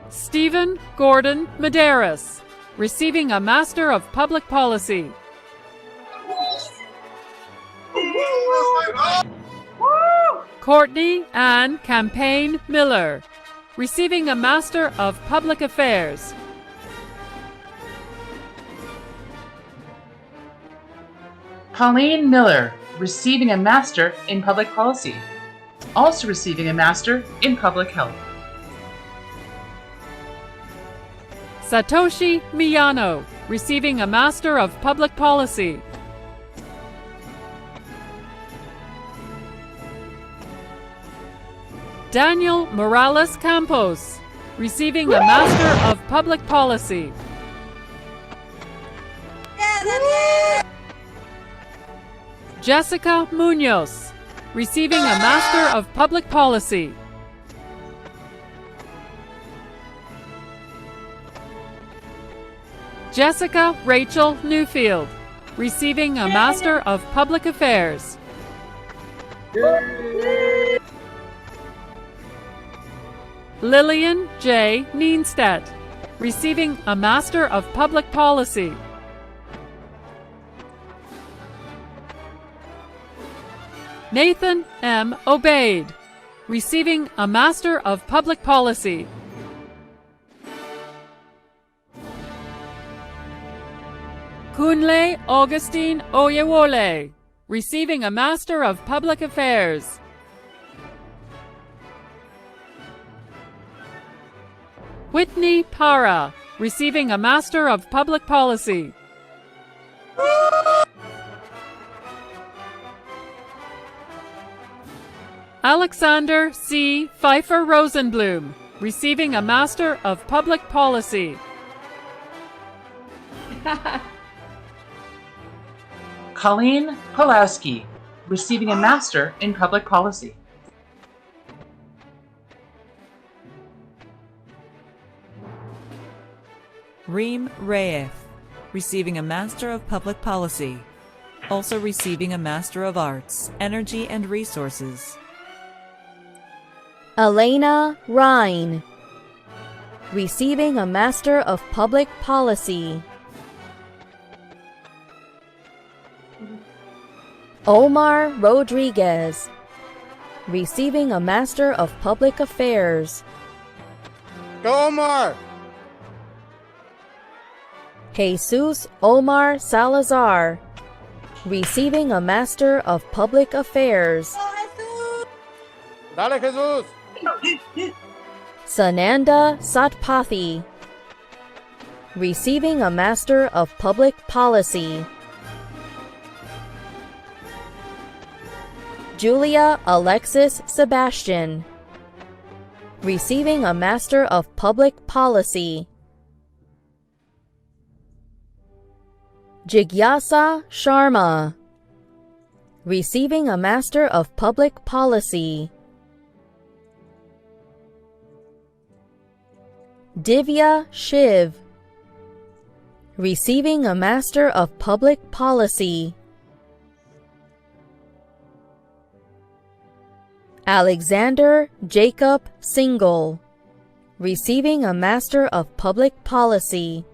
Stephen Gordon Medeiros, receiving a Master of Public Policy. Courtney Ann Campaign Miller, receiving a Master of Public Affairs. Colleen Miller, receiving a Master in Public Policy, also receiving a Master in Public Health. Satoshi Miyano, receiving a Master of Public Policy. Daniel Morales Campos, receiving a Master of Public Policy. Jessica Munoz, receiving a Master of Public Policy. Jessica Rachel Newfield, receiving a Master of Public Affairs. Lillian J. Neenstedt, receiving a Master of Public Policy. Nathan M. Obeid, receiving a Master of Public Policy. Kunle Augustine Oyewole, receiving a Master of Public Affairs. Whitney Para, receiving a Master of Public Policy. Alexander C. Pfeiffer Rosenblum, receiving a Master of Public Policy. Colleen Pulowski, receiving a Master in Public Policy. Reem Raef, receiving a Master of Public Policy. Also receiving a Master of Arts, Energy and Resources. Elena Rhine, receiving a Master of Public Policy. Omar Rodriguez, receiving a Master of Public Affairs. Go Omar! Jesus Omar Salazar, receiving a Master of Public Affairs. Dale Jesus! Sananda Satpathy, receiving a Master of Public Policy. Julia Alexis Sebastian, receiving a Master of Public Policy. Jigyasa Sharma, receiving a Master of Public Policy. Divya Shiv, receiving a Master of Public Policy. Alexander Jacob Single, receiving a Master of Public Policy.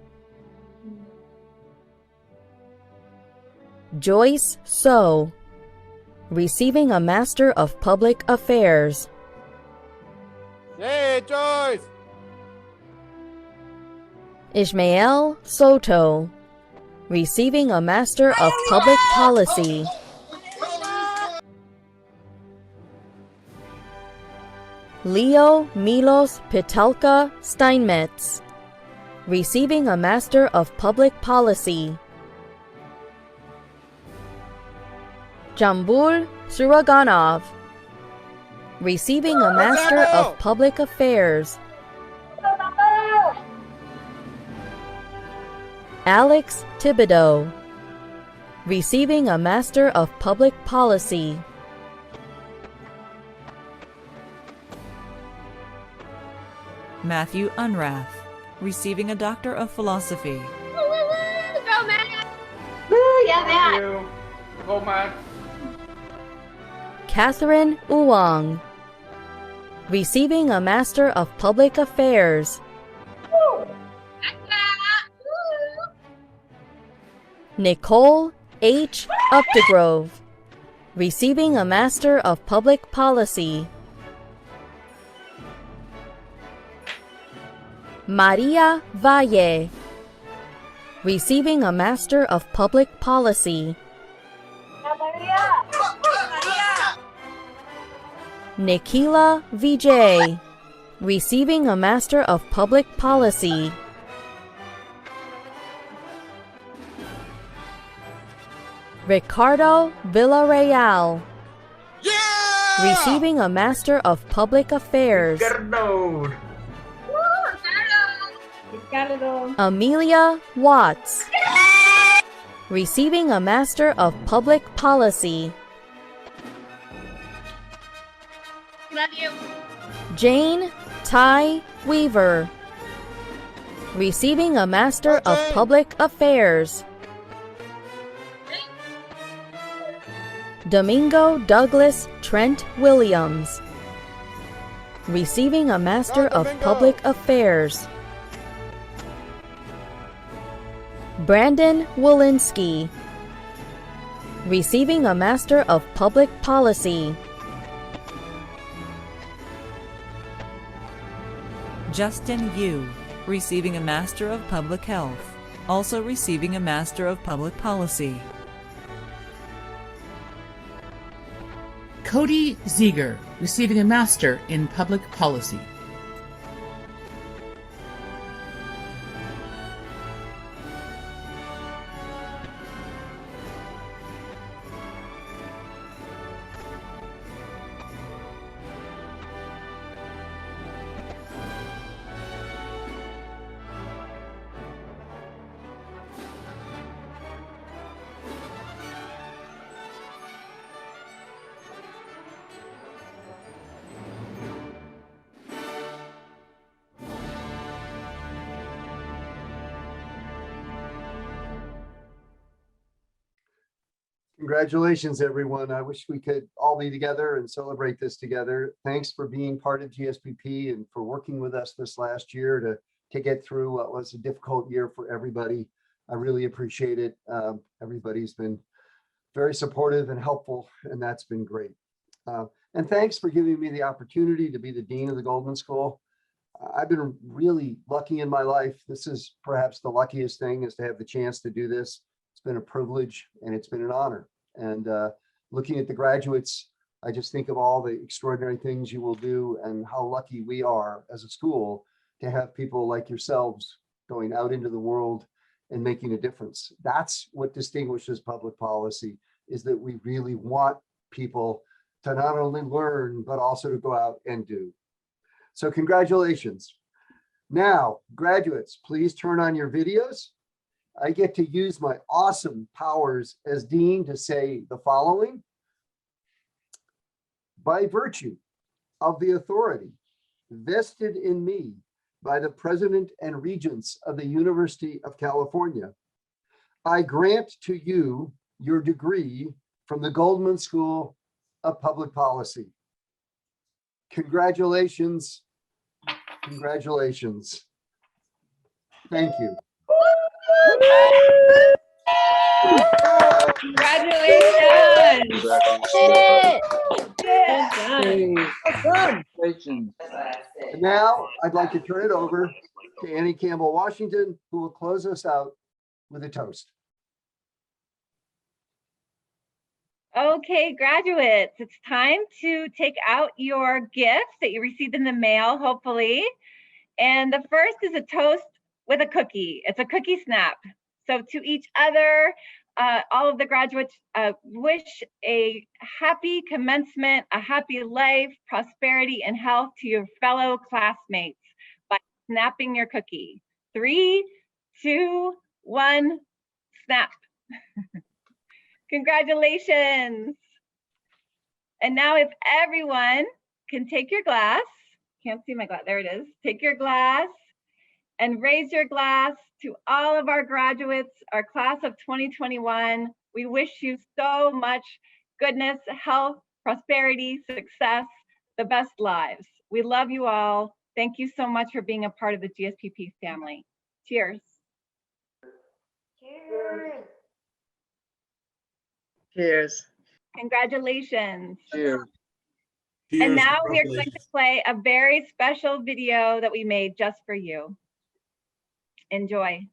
Joyce So, receiving a Master of Public Affairs. Hey, Joyce! Ishmael Soto, receiving a Master of Public Policy. Leo Milos Pitalka Steinmetz, receiving a Master of Public Policy. Jambul Suraganov, receiving a Master of Public Affairs. Alex Thibodeau, receiving a Master of Public Policy. Matthew Unrath, receiving a Doctor of Philosophy. Go Matt! Woo, yeah, Matt! Go Matt! Catherine Uwang, receiving a Master of Public Affairs. Nicole H. Updegrove, receiving a Master of Public Policy. Maria Valle, receiving a Master of Public Policy. Nikila Vijay, receiving a Master of Public Policy. Ricardo Villarreal, receiving a Master of Public Affairs. Amelia Watts, receiving a Master of Public Policy. Love you. Jane Ty Weaver, receiving a Master of Public Affairs. Domingo Douglas Trent Williams, receiving a Master of Public Affairs. Brandon Walensky, receiving a Master of Public Policy. Justin Yu, receiving a Master of Public Health, also receiving a Master of Public Policy. Cody Ziegler, receiving a Master in Public Policy. Congratulations, everyone. I wish we could all be together and celebrate this together. Thanks for being part of GSPP and for working with us this last year to get through what was a difficult year for everybody. I really appreciate it. Everybody's been very supportive and helpful, and that's been great. And thanks for giving me the opportunity to be the Dean of the Goldman School. I've been really lucky in my life. This is perhaps the luckiest thing, is to have the chance to do this. It's been a privilege and it's been an honor. And looking at the graduates, I just think of all the extraordinary things you will do and how lucky we are as a school to have people like yourselves going out into the world and making a difference. That's what distinguishes public policy, is that we really want people to not only learn, but also to go out and do. So congratulations. Now, graduates, please turn on your videos. I get to use my awesome powers as dean to say the following. By virtue of the authority vested in me by the President and Regents of the University of California, I grant to you your degree from the Goldman School of Public Policy. Congratulations. Congratulations. Thank you. Congratulations. Congratulations. And now I'd like to turn it over to Annie Campbell Washington, who will close us out with a toast. Okay, graduates, it's time to take out your gifts that you received in the mail, hopefully. And the first is a toast with a cookie. It's a cookie snap. So to each other, all of the graduates wish a happy commencement, a happy life, prosperity, and health to your fellow classmates by snapping your cookie. 3, 2, 1, snap. Congratulations. And now if everyone can take your glass, can't see my glass, there it is. Take your glass and raise your glass to all of our graduates, our class of 2021. We wish you so much goodness, health, prosperity, success, the best lives. We love you all. Thank you so much for being a part of the GSPP family. Cheers. Cheers. Cheers. Congratulations. Cheers. And now we're going to play a very special video that we made just for you. Enjoy.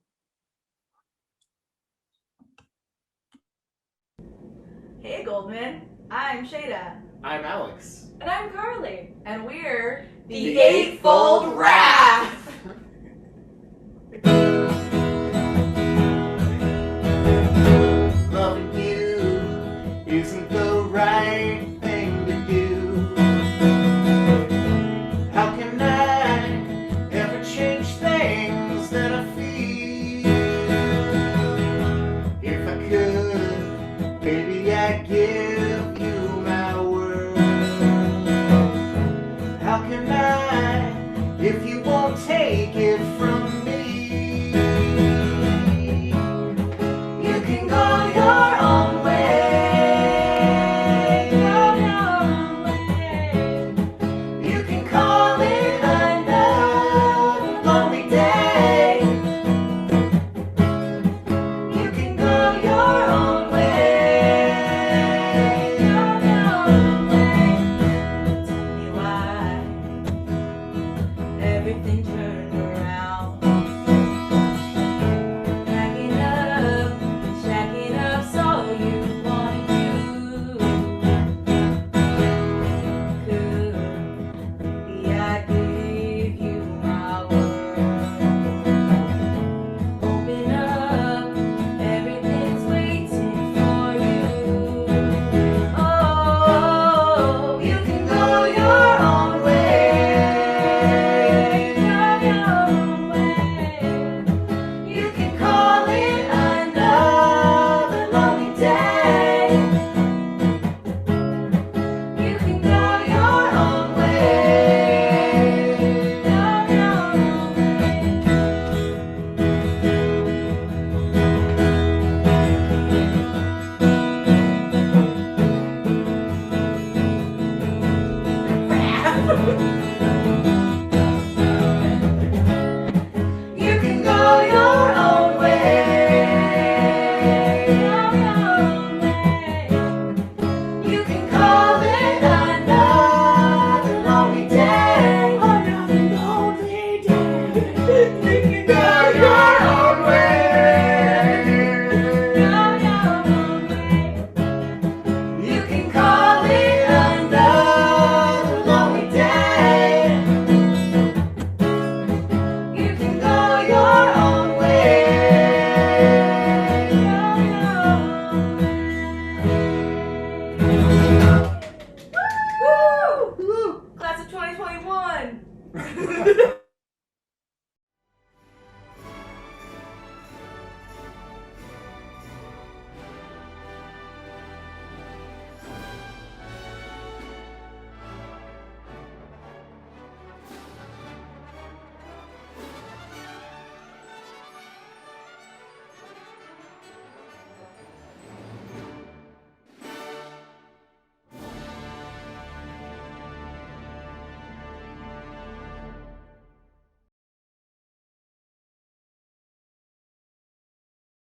Hey Goldman, I'm Shada. I'm Alex. And I'm Carly. And we're the Eightfold Wrath. Loving you isn't the right thing to do. How can I ever change things that I feel? If I do.